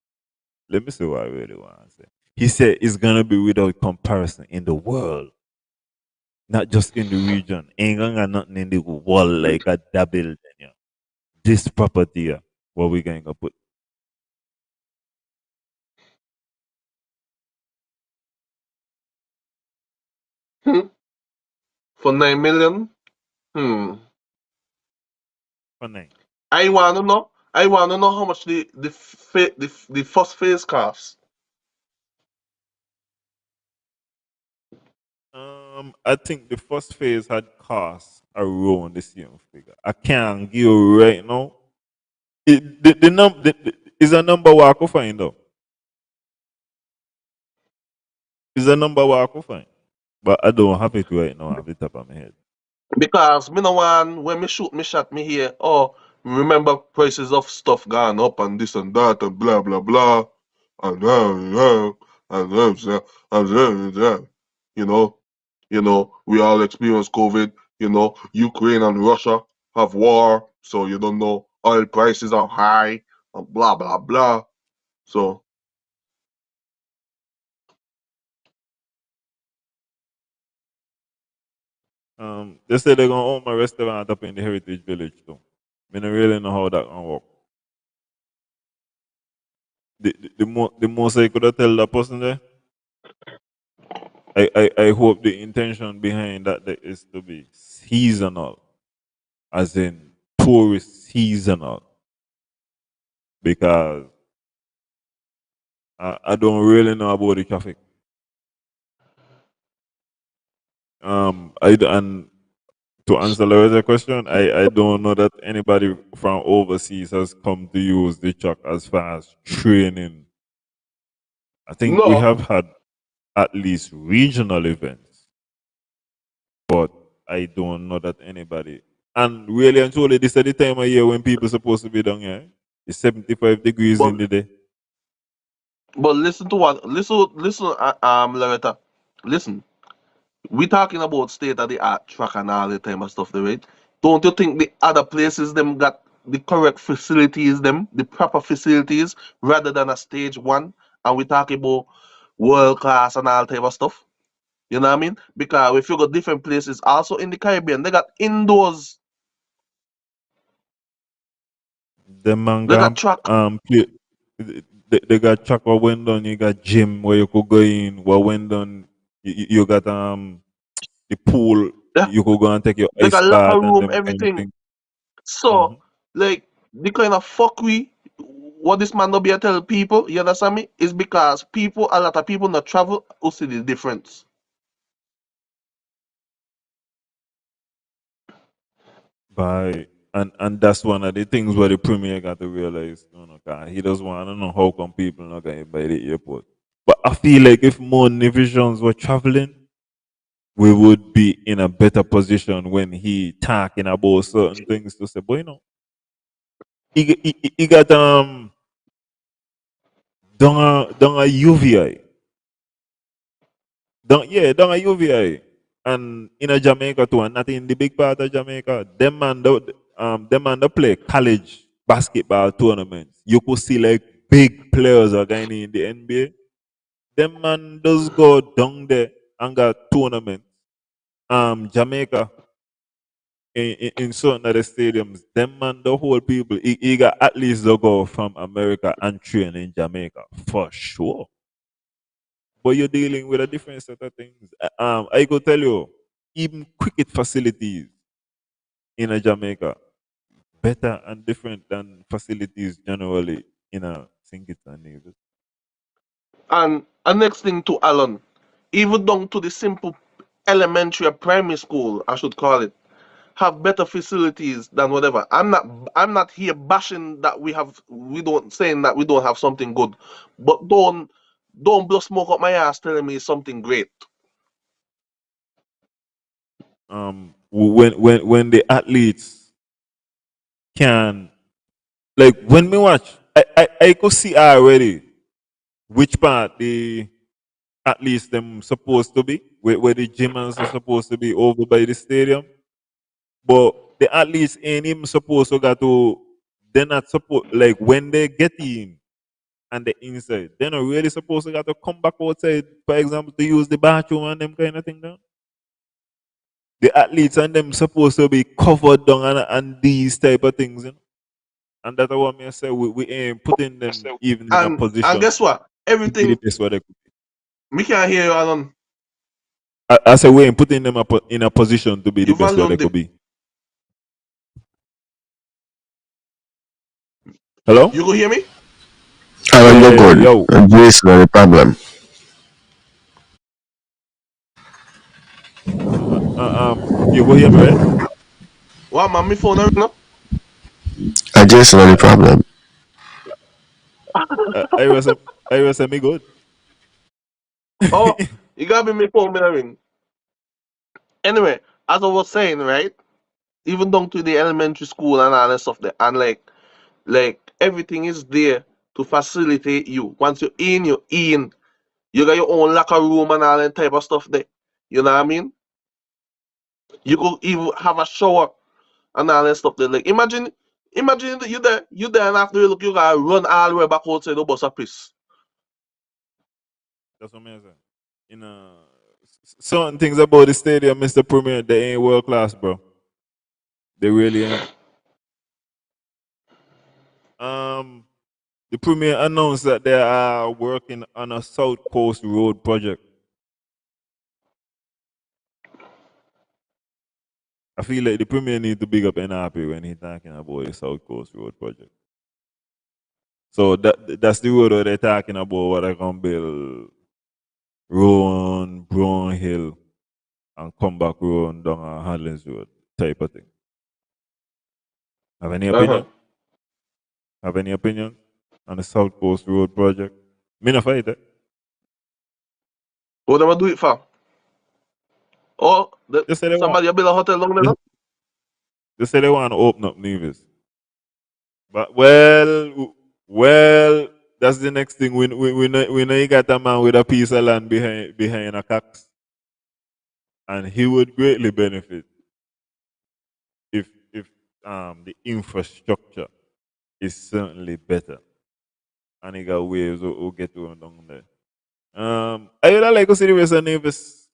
Let me see what I really want to say. He said it's gonna be without comparison in the world, not just in the region. Ain't gonna nothing in the world like a that building. Yeah. This property, yeah, what we going to put Hmm. For 9 million. Hmm. for nine. I wanna know. I wanna know how much the first phase costs. I think the first phase had cost around the same figure. I can't give you right now. The is a number what I could find out. Is a number what I could find. But I don't have it right now off the top of my head. Because me no want when me shoot me shot me here. Oh, remember prices of stuff gone up and this and that and blah blah blah and you know, we all experience COVID. Ukraine and Russia have war, so you don't know oil prices are high and blah blah blah. So They say they're gonna own my restaurant up in the Heritage Village too. I don't really know how that gonna work. The most I could have tell that person there, I hope the intention behind that there is to be seasonal, as in tourist seasonal, because I don't really know about the traffic. And to answer Loretta's question, I don't know that anybody from overseas has come to use the truck as far as training. I think we No, have had at least regional events, but I don't know that anybody. And really and truly, this is the time of year when people supposed to be down here. It's 75 degrees but in the day. listen to what listen Loretta. Listen. We talking about state of the art track and all the time and stuff there, right? Don't you think the other places them got the correct facilities, them, the proper facilities, rather than a stage one? And we talk about world class and all type of stuff. You know what I mean? Because if you go different places, also in the Caribbean, they got indoors, The they manga got track. play, they got track or when done you got gym where you could go in. Where when done you got the pool Yeah, you could go and take your they ice got locker bath and room, them kind of everything. thing. So, Hmm. like, the kind of fuck we, what this man no be a tell people, you understand me? Is because people, a lot of people not travel, who see the difference. By and that's one of the things where the premier got to realize. No, no, God, he doesn't want. I don't know how come people not going by the airport. But I feel like if more divisions were traveling, we would be in a better position when he talking about certain things to say, boy, you know, he got done a UVI. Done a UVI. And in a Jamaica too, and not in the big part of Jamaica, them man they play college basketball tournaments. You could see like big players are going in the NBA. Them man does go down there and got tournaments. Jamaica in certain other stadiums, them man the whole people he got at least they go from America and train in Jamaica for sure. But you're dealing with a different set of things. I could tell you, even cricket facilities in a Jamaica better and different than facilities generally in a St. Kitts and Nevis. And next thing to Alan, even down to the simple elementary or primary school, I should call it, have better facilities than whatever. I'm not here bashing that we don't saying that we don't have something good. But don't blow smoke up my ass telling me it's something great. When the athletes can, like when we watch, I could see already which part the athletes them supposed to be, where the gyms are supposed to be over by the stadium. But the athletes ain't even supposed to got to. They're not supposed, like when they get in and the inside, they're not really supposed to got to come back outside, for example, to use the bathroom and them kind of thing. Down. The athletes and them supposed to be covered down and these type of things, you know? And that's what me say. We ain't putting them even in a And position guess what? to be the Everything best what they could be. me can't hear you, Alan. I say we ain't putting them in a position to be the Your best what they volume could dip. be. Hello? You go hear me? Alan, you're Yeah, good. yo. This is not a problem. You go hear me, right? What man, my phone ring up? I just not a problem. I was me good. Oh, you got me my phone ring. Anyway, as I was saying, right? Even down to the elementary school and all that stuff there, and like everything is there to facilitate you. Once you're in, you're in. You got your own locker room and all that type of stuff there. You know what I mean? You could even have a shower and all that stuff there. Like imagine that you there and after you look you gotta run all the way back outside the bus a piss. That's what I'm saying. You know, certain things about the stadium, Mr. Premier, they ain't world class, bro. They really ain't. Um, the Premier announced that they are working on a South Coast Road project. I feel like the Premier need to big up NRP when he's talking about the South Coast Road project. So that's the road where they're talking about what they're gonna build Rowan, Brown Hill. and come back road down a Hanlins Road type of thing. Have any Uh-huh. opinion? Have any opinion on the South Coast Road project? Me not fight it. What am I do it for? Oh, Just say they want. somebody build a hotel down there, Just, no? just say they want to open up Nevis. But well, that's the next thing. We know you got a man with a piece of land behind a cox, and he would greatly benefit if the infrastructure is certainly better, and he got waves who get to him down there. I would like to see the Western Nevis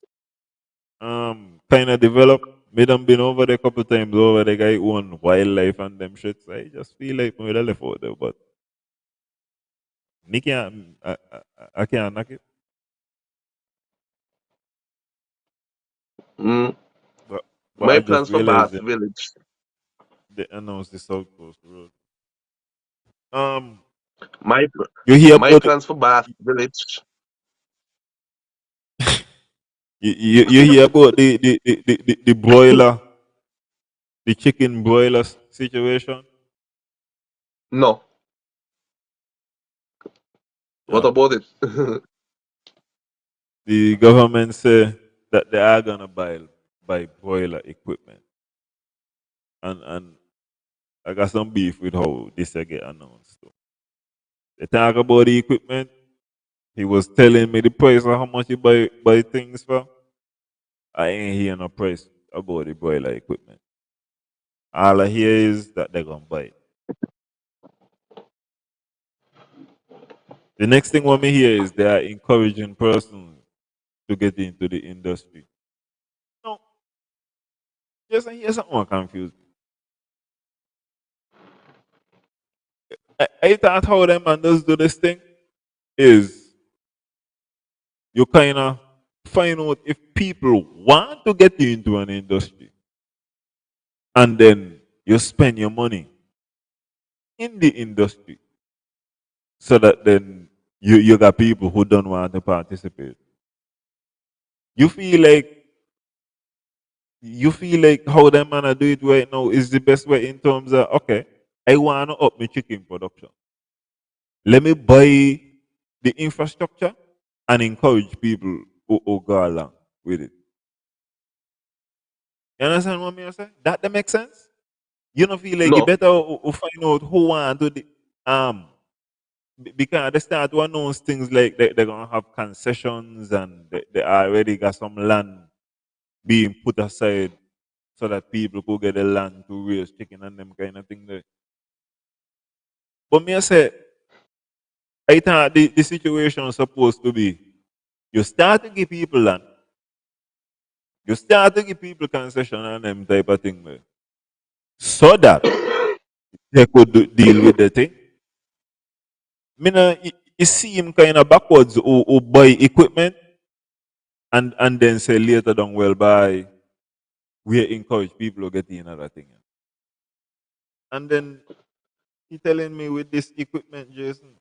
kind of develop. Me done been over there a couple times over there, guy own wildlife and them shits. I just feel like we would have left out there, but me can't, I can't knock it. Mm. But My I just plans for realized Bath that Village. they announced the South Coast Road. My You hear my about plans for Bath Village. you hear about the broiler, the chicken broiler situation? No. What Yeah. about it? The government say that they are gonna buy broiler equipment, and I got some beef with how this get announced. So they talk about the equipment. He was telling me the price of how much you buy things for. I ain't hear no price about the broiler equipment. All I hear is that they're gonna buy it. The next thing what me hear is they are encouraging persons to get into the industry. No, just hear something confused. I thought how them man does do this thing is you kind of find out if people want to get you into an industry, and then you spend your money in the industry so that then you got people who don't want to participate. You feel like how them man do it right now is the best way in terms of okay, I want to up my chicken production. Let me buy the infrastructure and encourage people who go along with it. You understand what I say? That makes sense? You don't feel like you No. better find out who want to do the because they start to announce things like they're gonna have concessions and they already got some land being put aside so that people could get the land to raise chicken and them kind of thing there. But me I say I thought the situation is supposed to be you start to give people land, you start to give people concession and them type of thing there. So that they could deal with the thing. Me know, you see him kind of backwards or buy equipment and then say later down, well, by we encourage people to get in other thing. And then he telling me with this equipment, Jason,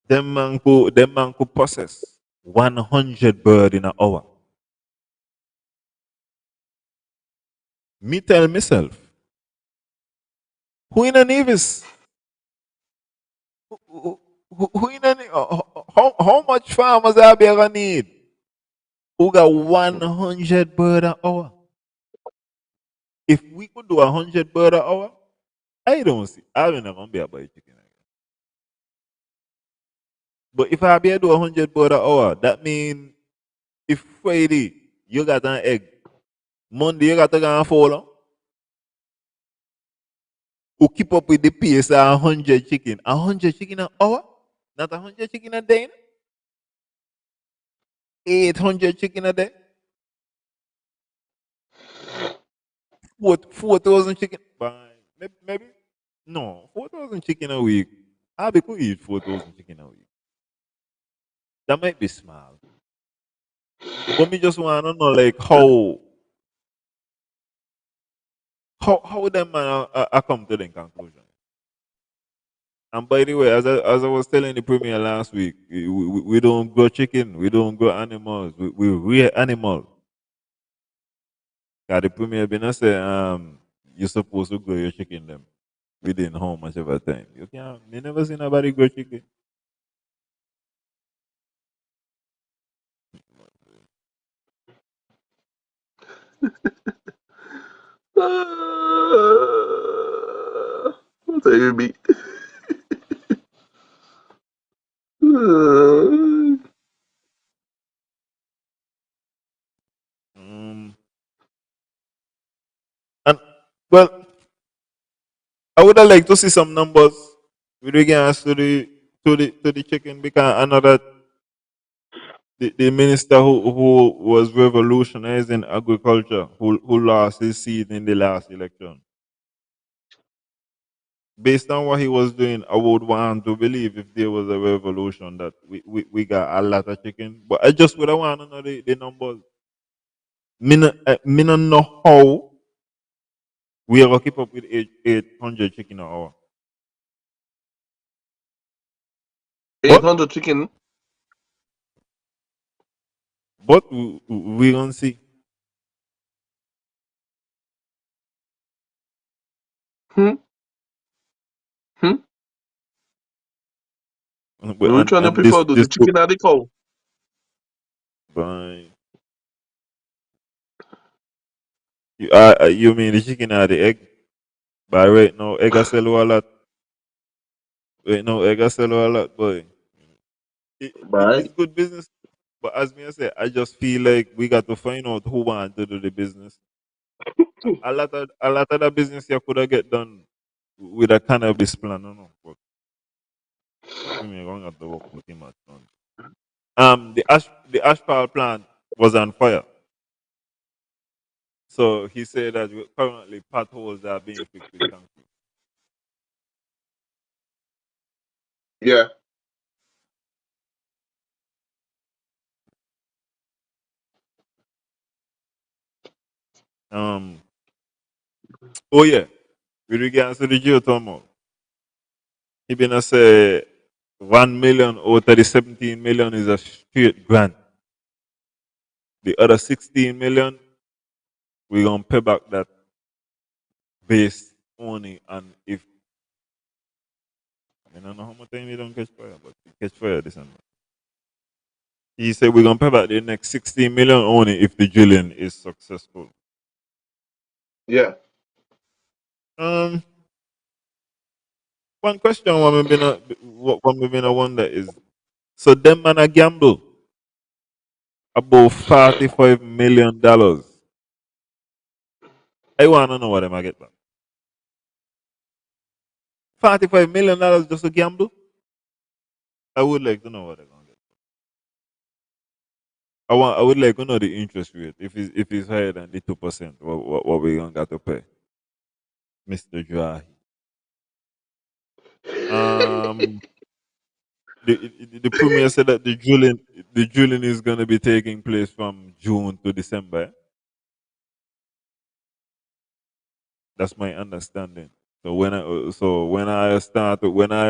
them man could process 100 bird in an hour. Me tell myself, who in a Nevis? Who in a how much farmers are we gonna need? Who got 100 bird an hour? If we could do 100 bird an hour, I don't see. I'm not gonna be a buy chicken. But if I be able to do 100 bird an hour, that means if Friday you got an egg, Monday you got to go and follow, who keep up with the pace of 100 chicken. 100 chicken an hour? Not 100 chicken a day? 800 chicken a day? 4,000 chicken? Maybe? No, 4,000 chicken a week. I be could eat 4,000 chicken a week. That might be small. But me just want to know like how them man come to the conclusion. And by the way, as I was telling the premier last week, we don't grow chicken, we don't grow animals, we rear animals. The premier been say, you're supposed to grow your chicken them within how much of a time. You can't. Me never seen nobody grow chicken. What are you be? Um, and well, I would have liked to see some numbers with regards to the chicken because I know that the minister who was revolutionizing agriculture who lost his seat in the last election. Based on what he was doing, I would want to believe if there was a revolution that we got a lot of chicken. But I just would want to know the numbers. Me no know how we are keep up with 800 chicken an hour. But 800 chicken. we gonna see. Hmm? Hmm? Which one you And prefer do? this The chicken or the cow? by you mean the chicken or the egg? But right now, egg a sell a lot. Right now, egg a sell a lot, boy. It's Right. good business. But as me I say, I just feel like we got to find out who want to do the business. A lot of the business you could have get done with a cannabis plan, no. But we may going to work with him at once. The asphalt plant was on fire. So he said that currently potholes are being fixed with concrete. Yeah. Um. Oh yeah. With regards to the geothermal, he been say 1 million out of the 17 million is a straight grant. The other 16 million we gonna pay back that based only and if I don't know how much time we don't catch fire, but we catch fire this and that. He said we're gonna pay back the next 16 million only if the drilling is successful. Yeah. Um, one question one me been a wonder is so them man a gamble about $45 million. I wanna know what them I get back. $45 million just to gamble? I would like to know what they're gonna get. I would like to know the interest rate if it's higher than the 2%. What we gonna got to pay, Mr. Dry? Um, the premier said that the drilling is gonna be taking place from June to December. That's my understanding. When I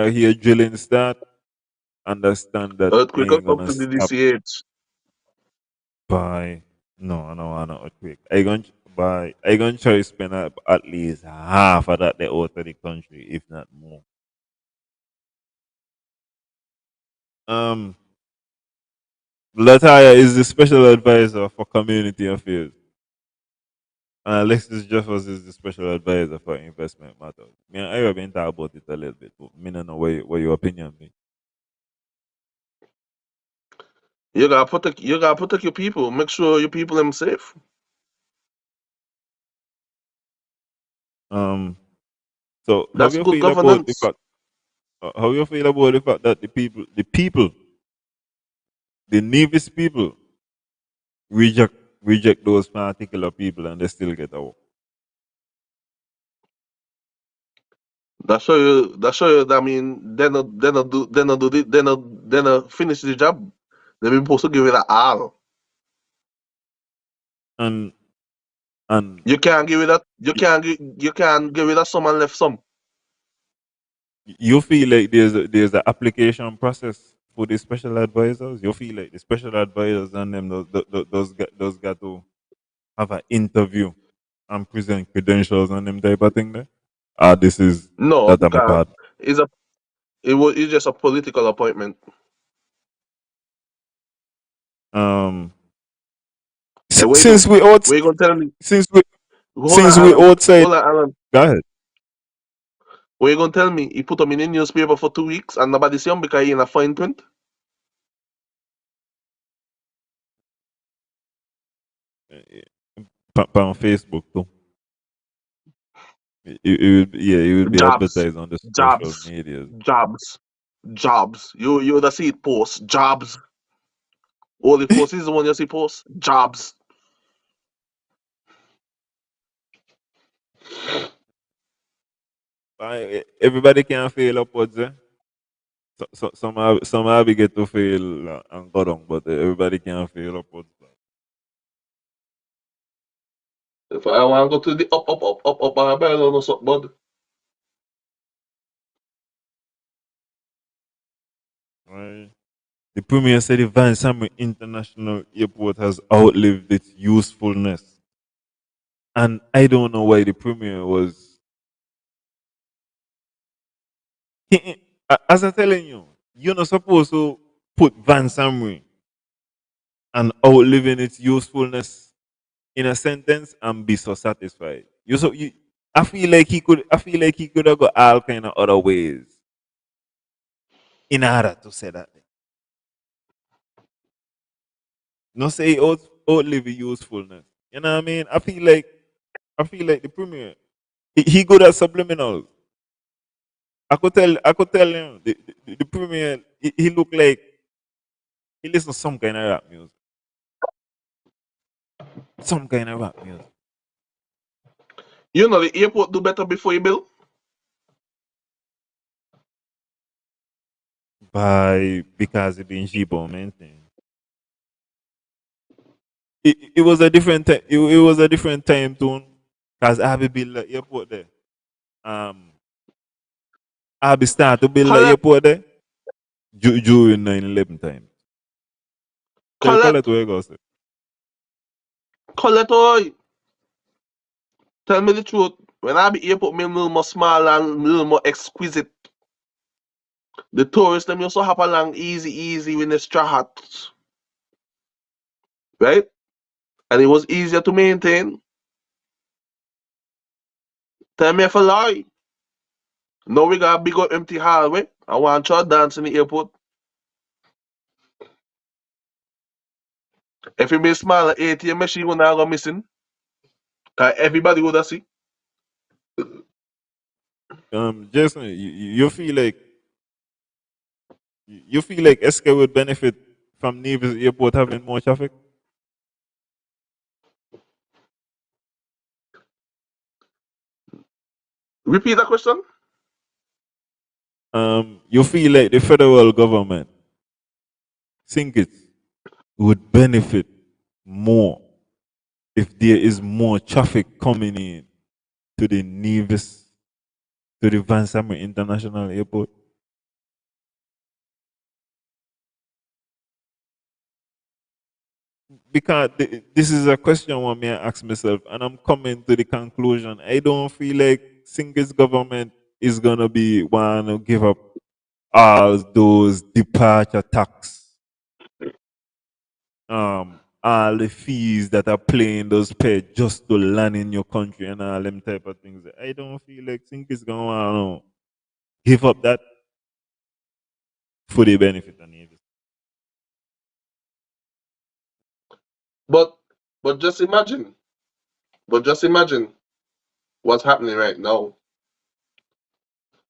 hear drilling start, understand that Earthquake or ain't gonna something, stop DCH. by no, I don't want no earthquake. I gonna try to spend at least half of that the out of the country, if not more. Um, Lataya is the special advisor for community affairs. Alexis Jeffers is the special advisor for investment matters. Me and I have been talking about it a little bit, but me don't know what your opinion be. You gotta protect your people. Make sure your people them safe. Um, so how That's you good feel about the governance. fact? How you feel about the fact that the Nevis people reject those particular people and they still get out? That show you that I mean they not finish the job. They been supposed to give it a all. And and You can't give it some and left some. You feel like there's an application process for the special advisors. You feel like the special advisors and them those got to have an interview and present credentials and them type of thing there. Ah, this is No, that I'm a because part. it's a it's just a political appointment. Um, And wait, since we out we gonna tell me? since we Hold on, since we Alan. outside, Hold on, Alan. go ahead. What you gonna tell me? He put them in the newspaper for 2 weeks and nobody see him because he in a fine print? On Facebook too. It would be Jobs, advertised on the social jobs, media. jobs, jobs. You would see it post jobs. All the posts is the one you see post jobs. Everybody can fail upwards. Eh? Some have get to fail and go down, but everybody can fail upwards. If I want to go to the up, I better know something, bud. Right? The Premier said the Van Samuel International Airport has outlived its usefulness. And I don't know why the Premier was. As I'm telling you, you're not supposed to put Van Samuel and outliving its usefulness in a sentence and be so satisfied. I feel like he could have got all kind of other ways in order to say that. No say outlive usefulness. You know what I mean? I feel like the Premier he good at subliminals. I could tell him the Premier he look like he listen to some kind of rap music. Some kind of rap music. You know the airport do better before you build. Because it been cheap or maintained. It was a different time. It was a different time tune. Cause I be build the airport there. Um, I be start to build the Collect, airport there during 9/11 time. Tell Colette collect, where you go say. collect. Oi. Tell me the truth. When I be airport, me a little more small and a little more exquisite. The tourists them used to hop along easy with the straw hats, right? And it was easier to maintain. Tell me if I lie. Now we got a big old empty hallway. I want to dance in the airport. If it be small, ATM machine will not go missing. Cause everybody would have see. Jason, you feel like SK would benefit from Nevis Airport having more traffic? Repeat that question. You feel like the federal government, think it would benefit more if there is more traffic coming in to the Nevis, to the Van Samuel International Airport? Because this is a question one may ask myself, and I'm coming to the conclusion. I don't feel like Singh's government is gonna be one to give up all those departure tax, all the fees that are playing those pay just to land in your country and all them type of things. I don't feel like Singh is gonna wanna give up that for the benefit of neighbors. But but just imagine. But just imagine what's happening right now.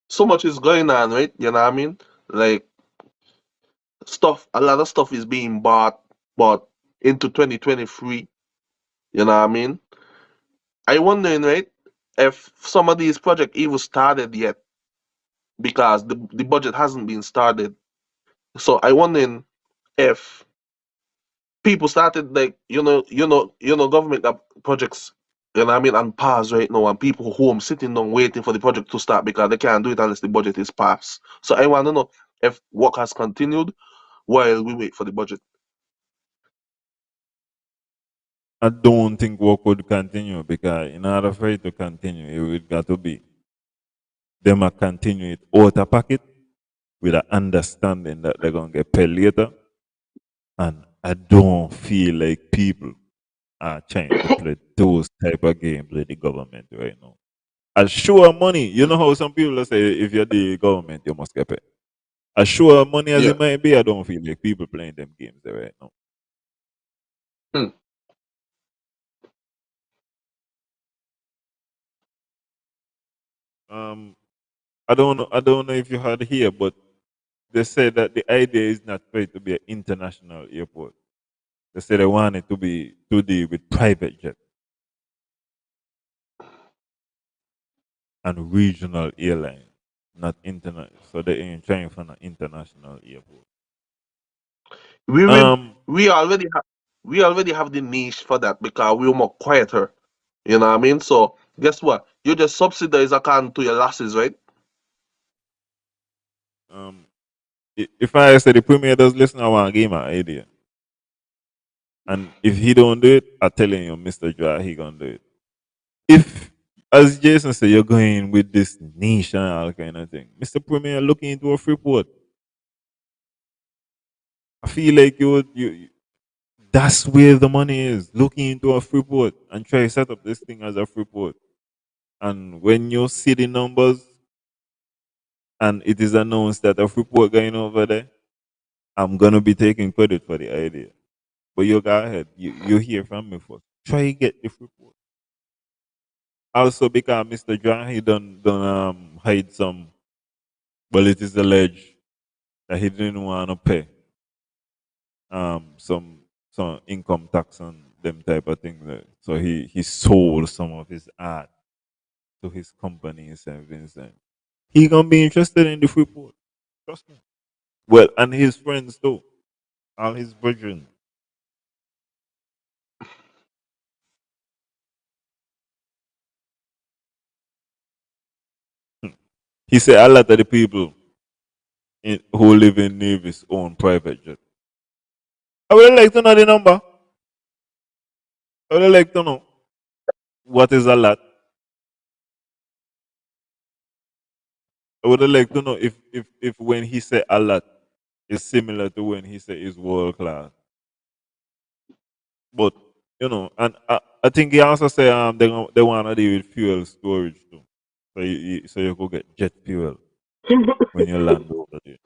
So much is going on, right? You know what I mean? Like stuff, a lot of stuff is being bought into 2023. You know what I mean? I wondering, right, if some of these projects even started yet because the budget hasn't been started. So I wondering if people started like government got projects You know what I mean? And pause right now, and people home sitting down waiting for the project to start because they can't do it unless the budget is passed. So I want to know if work has continued while we wait for the budget. I don't think work would continue because in order for it to continue, it would got to be them a continue it out of pocket with an understanding that they're gonna get paid later. And I don't feel like people are trying to play those type of games with the government right now. As sure money, you know how some people say if you're the government, you must get paid. As sure money as Yeah. it might be, I don't feel like people playing them games there right now. Hmm. Um, I don't know if you heard here, but they said that the idea is not for it to be an international airport. They said they want it to be to deal with private jet and regional airline, not internet. So they ain't trying for an international airport. We will. Um, We already have. We already have the niche for that because we're more quieter. You know what I mean? So guess what? You just subsidize according to your losses, right? um, if I say the premier does listen, I want to give him an idea. And if he don't do it, I telling you, Mr. Dry, he gonna do it. If, as Jason said, you're going with this niche and all kind of thing, Mr. Premier looking into a free port. I feel like that's where the money is. Looking into a free port and try to set up this thing as a free port. And when you see the numbers and it is announced that a free port going over there, I'm gonna be taking credit for the idea. But you go ahead. You hear from me first. Try to get the free port. Also because Mr. John he done hide some, well it is alleged that he didn't want to pay some income tax on them type of things. So he sold some of his art to his company in St. Vincent. He gonna be interested in the free port. Trust me. Well, and his friends too, all his brethren. He said a lot of the people who live in Nevis own private jet. I would like to know the number. I would like to know what is a lot. I would like to know if when he said a lot is similar to when he said is world class. But and I think he also said they want to deal with fuel storage too. So you could get jet fuel when you land over there.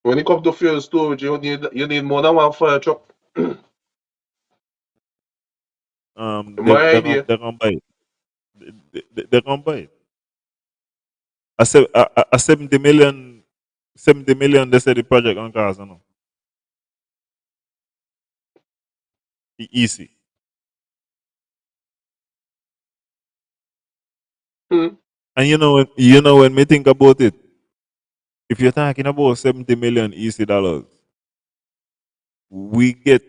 When it comes to fuel storage, you need more than one fire truck. They My they're gonna idea. they're gonna buy it. They're gonna buy it. A 70 million. They said the project on cars. I know. Easy. Hmm. And when me think about it, if you're talking about 70 million easy dollars, we get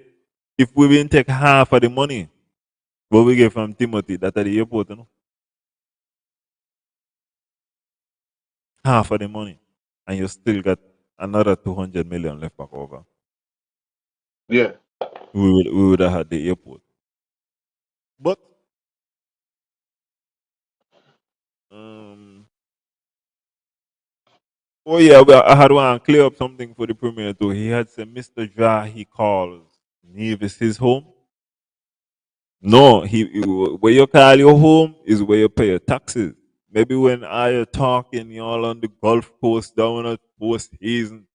if we even take half of the money what we get from Timothy that at the airport, half of the money, and you still got another 200 million left back over. Yeah. We would have had the airport. But um, oh yeah, well, I had one clear up something for the premier too. He had said Mr. Dra he calls Nevis his home. No, where you call your home is where you pay your taxes. Maybe when I are talking, y'all on the Gulf Coast down at Post Hazen,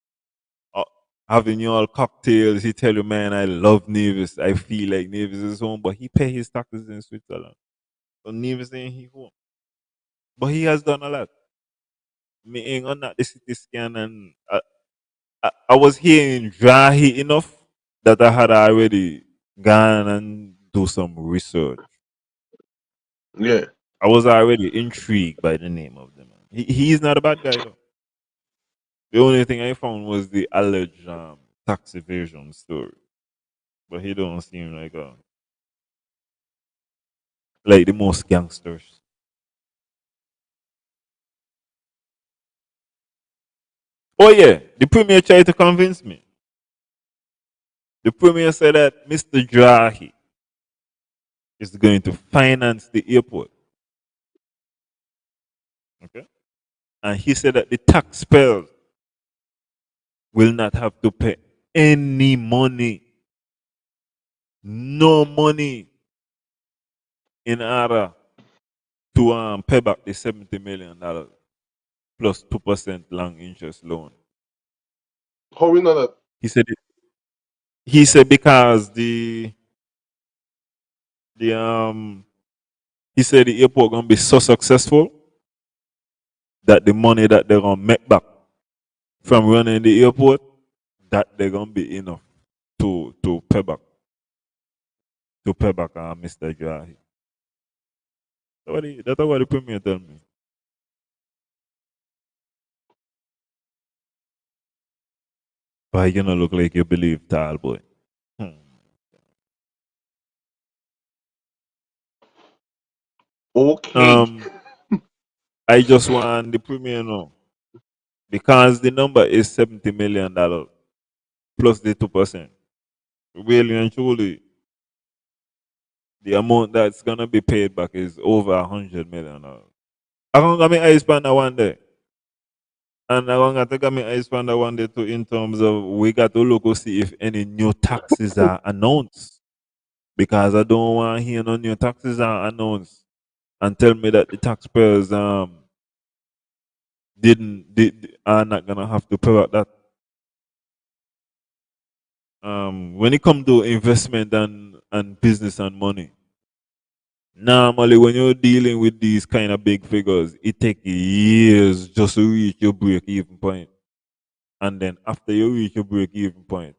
uh, having y'all cocktails, he tell you, man, I love Nevis. I feel like Nevis is home, but he pay his taxes in Switzerland. So Nevis ain't his home. But he has done a lot. Me ain't on that the CT scan and I was hearing dry enough that I had already gone and do some research. Yeah. I was already intrigued by the name of the man. He's not a bad guy though. The only thing I found was the alleged tax evasion story, but he don't seem like a like the most gangsters. Oh yeah, the premier tried to convince me. The premier said that Mr. Drahi is going to finance the airport. Okay, and he said that the taxpayers will not have to pay any money, no money, in order to pay back the $70 million plus 2% long interest loan. How we know that? He said he said because the he said the airport gonna be so successful that the money that they're gonna make back from running the airport, that they're gonna be enough to pay back Mr. Jahi. That's what the premier tell me. But you don't look like you believe tall boy. Hmm. Okay. Um, I just want the premier know because the number is $70 million plus the 2%. Really and truly, the amount that's gonna be paid back is over $100 million. I'm gonna my eyes on that one day. And I'm gonna take my eyes on that one day too in terms of we got to look to see if any new taxes are announced. Because I don't want to hear no new taxes are announced and tell me that the taxpayers are not gonna have to pay out that. When it comes to investment and business and money, normally when you're dealing with these kind of big figures, it takes years just to reach your break even point. And then after you reach your break even point,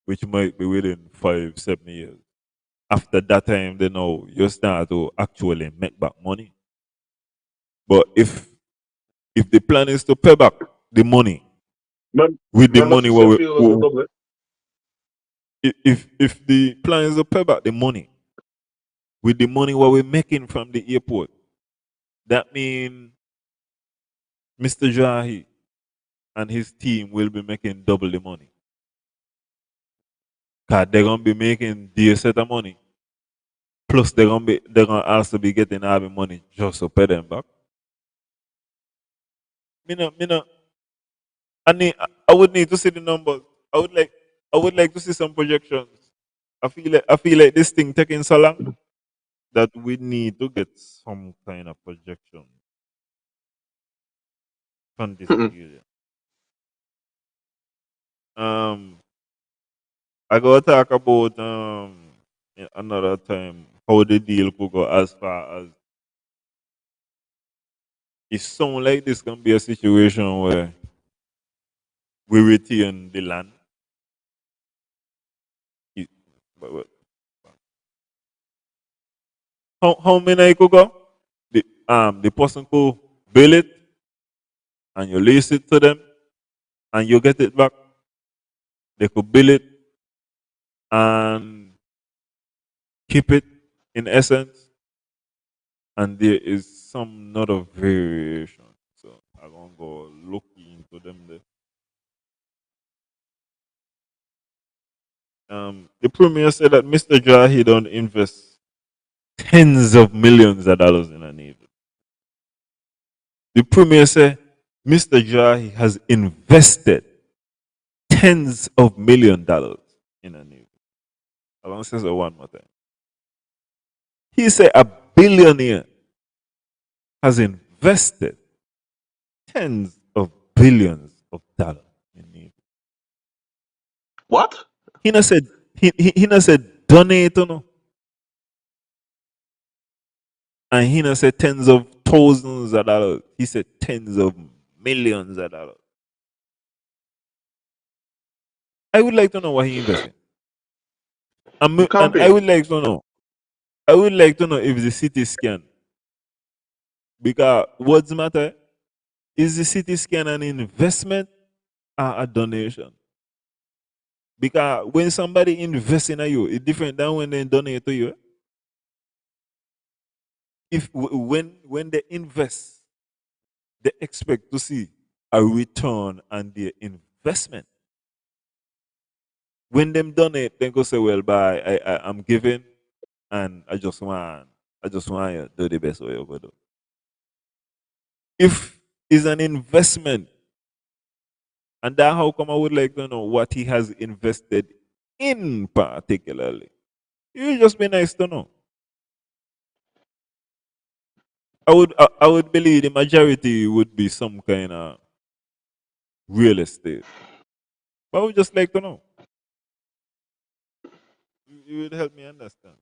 which might be within 5, 7 years, after that time, then now you start to actually make back money. But if the plan is to pay back the money with the Remember, money sister, what you feel the double. if the plan is to pay back the money with the money what we're making from the airport, that means Mr. Jahi and his team will be making double the money. Cause they're gonna be making their set of money. Plus they're gonna also be getting all the money just to pay them back. Me no, I would need to see the numbers. I would like to see some projections. I feel like this thing taking so long that we need to get some kind of projection from this area. Um, I gotta talk about in another time how the deal could go as far as it sounds like this can be a situation where we retain the land. It- but how many it could go? The person could build it and you lease it to them and you get it back. They could build it and keep it in essence, and there is some not of variation. So I'm gonna go look into them there. The premier said that Mr. Jahi don't invest tens of millions of dollars in a navy. The premier said Mr. Jahi has invested tens of $1 million in a navy. I'm gonna say so one more time. He said a billionaire has invested tens of billions of dollars in navy. What? He not said he not said donate, you know, and he not said tens of thousands of dollars. He said tens of millions of dollars. I would like to know what he invested. The And I campaign. would like to know. I would like to know if the CT scan, because what's the matter is the CT scan an investment or a donation? Because when somebody invests in you, it's different than when they donate to you. if when they invest, they expect to see a return on their investment. When them done it, then go say, well, bye, I'm giving, and I just want you to do the best way you go do. If it's an investment, and that how come I would like to know what he has invested in particularly. It would just be nice to know. I would believe the majority would be some kind of real estate. But I would just like to know. You would help me understand.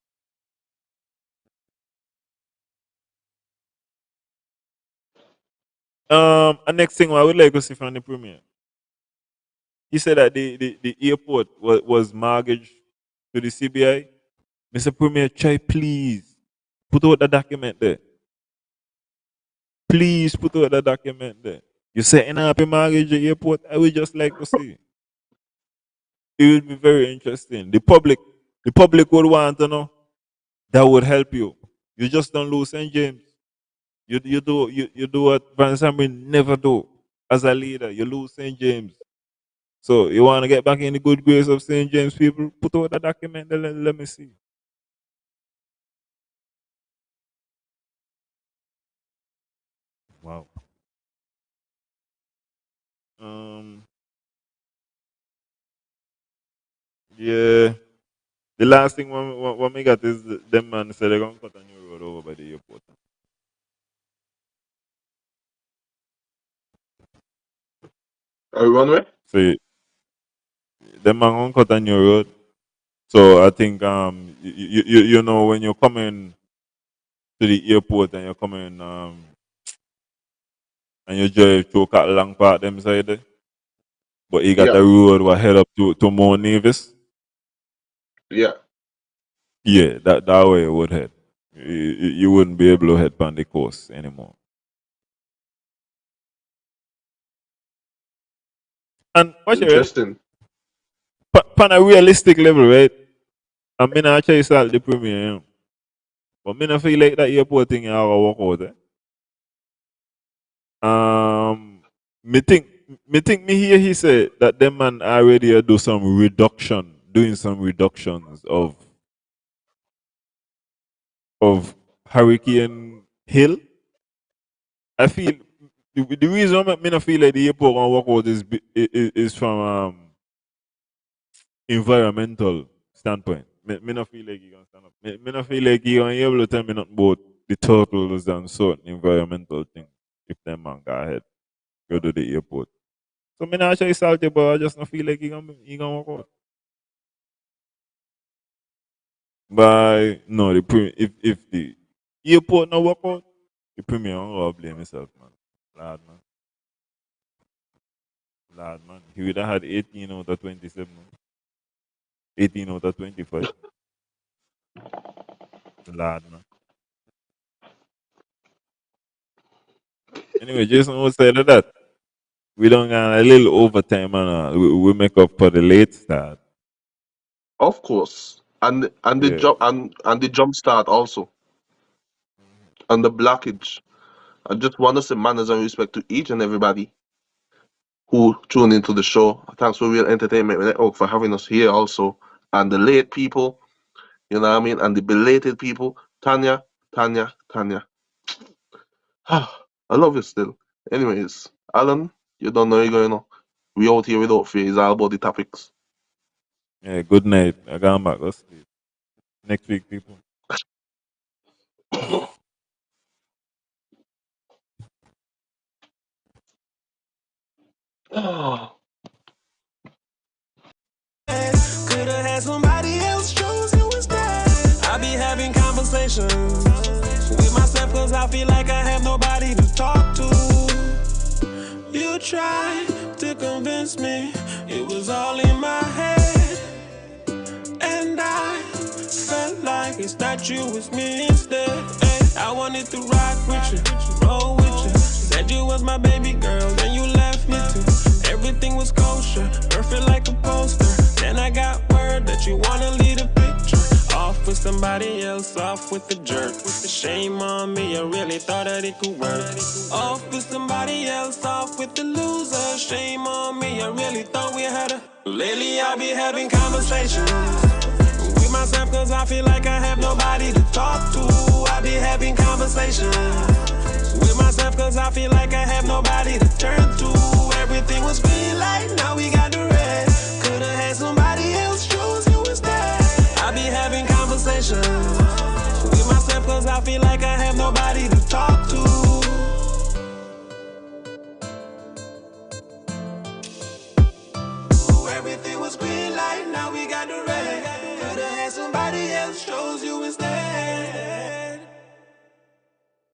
And next thing I would like to see from the premier. He said that the airport was mortgaged to the CBI. Mr. Premier, try please put out the document there. Please put out the document there. You setting up a mortgage at the airport? I would just like to see. It would be very interesting. The public would want to know. That would help you. You just don't lose St. James. You do what Van Samrin never do as a leader. You lose St. James. So you want to get back in the good grace of St. James people? Put out the document. Let me see. Wow. Um. Yeah. The last thing what me got is them man said they're gonna cut a new road over by the airport. Are we runway? So them man gonna cut a new road. So I think you know when you're coming to the airport and you're coming and you drive through Catalang Park them side there, but you got Yeah, a road what head up to Mount Nevis. yeah. Yeah, that way it would head. You wouldn't be able to head on the coast anymore. And watch it, right? Interesting. On a realistic level, right? I mean, I actually start the premium, but me not feel like that airport thing I will work out. Me think, me hear he said that them man already do some doing some reductions of Hurricane Hill. I feel the reason me not feel like the airport gonna work out is from environmental standpoint. Me not feel like he gonna stand up. Me not feel like he gonna be able to tell me nothing about the turtles and certain environmental things. If them man go ahead, go to the airport. So me not actually salty, but I just not feel like he gonna work out. But no, if the airport not work out, the premier I'm gonna blame himself, man. Lad man. Lad man. He would have had 18 out of 27. 18 out of 25. Lad man. Anyway, Jason would say that. We don't got a little overtime and we make up for the late start. Of course. And the Yeah. jump and the jump start also. And the blockage. I just want to say manners and respect to each and everybody who tune into the show. Thanks for Real Entertainment Network for having us here also. And the late people, you know what I mean? And the belated people. Tanya, Tanya, Tanya. I love you still. Anyways, Alan, you don't know you're going on. We out here without fear. It's all about the topics. Yeah, good night. I got back. Let's sleep. Next week, people. Could've had somebody else choose you instead. I be having conversations with myself cause I feel like I have nobody to talk to. You tried to convince me it was all in my head. And I felt like it's not you, it's me instead. I wanted to rock with you, roll with you. Said you was my baby girl, then you left me too. Everything was kosher, perfect like a poster. Then I got word that you wanna lead a picture. Off with somebody else, off with the jerk, with the Shame on me, I really thought that it could work. Off with somebody else, off with the loser. Shame on me, I really thought we had a. Lately I be having conversations with myself cause I feel like I have nobody to talk to. I be having conversations with myself cause I feel like I have nobody to turn to. Everything was green light, now we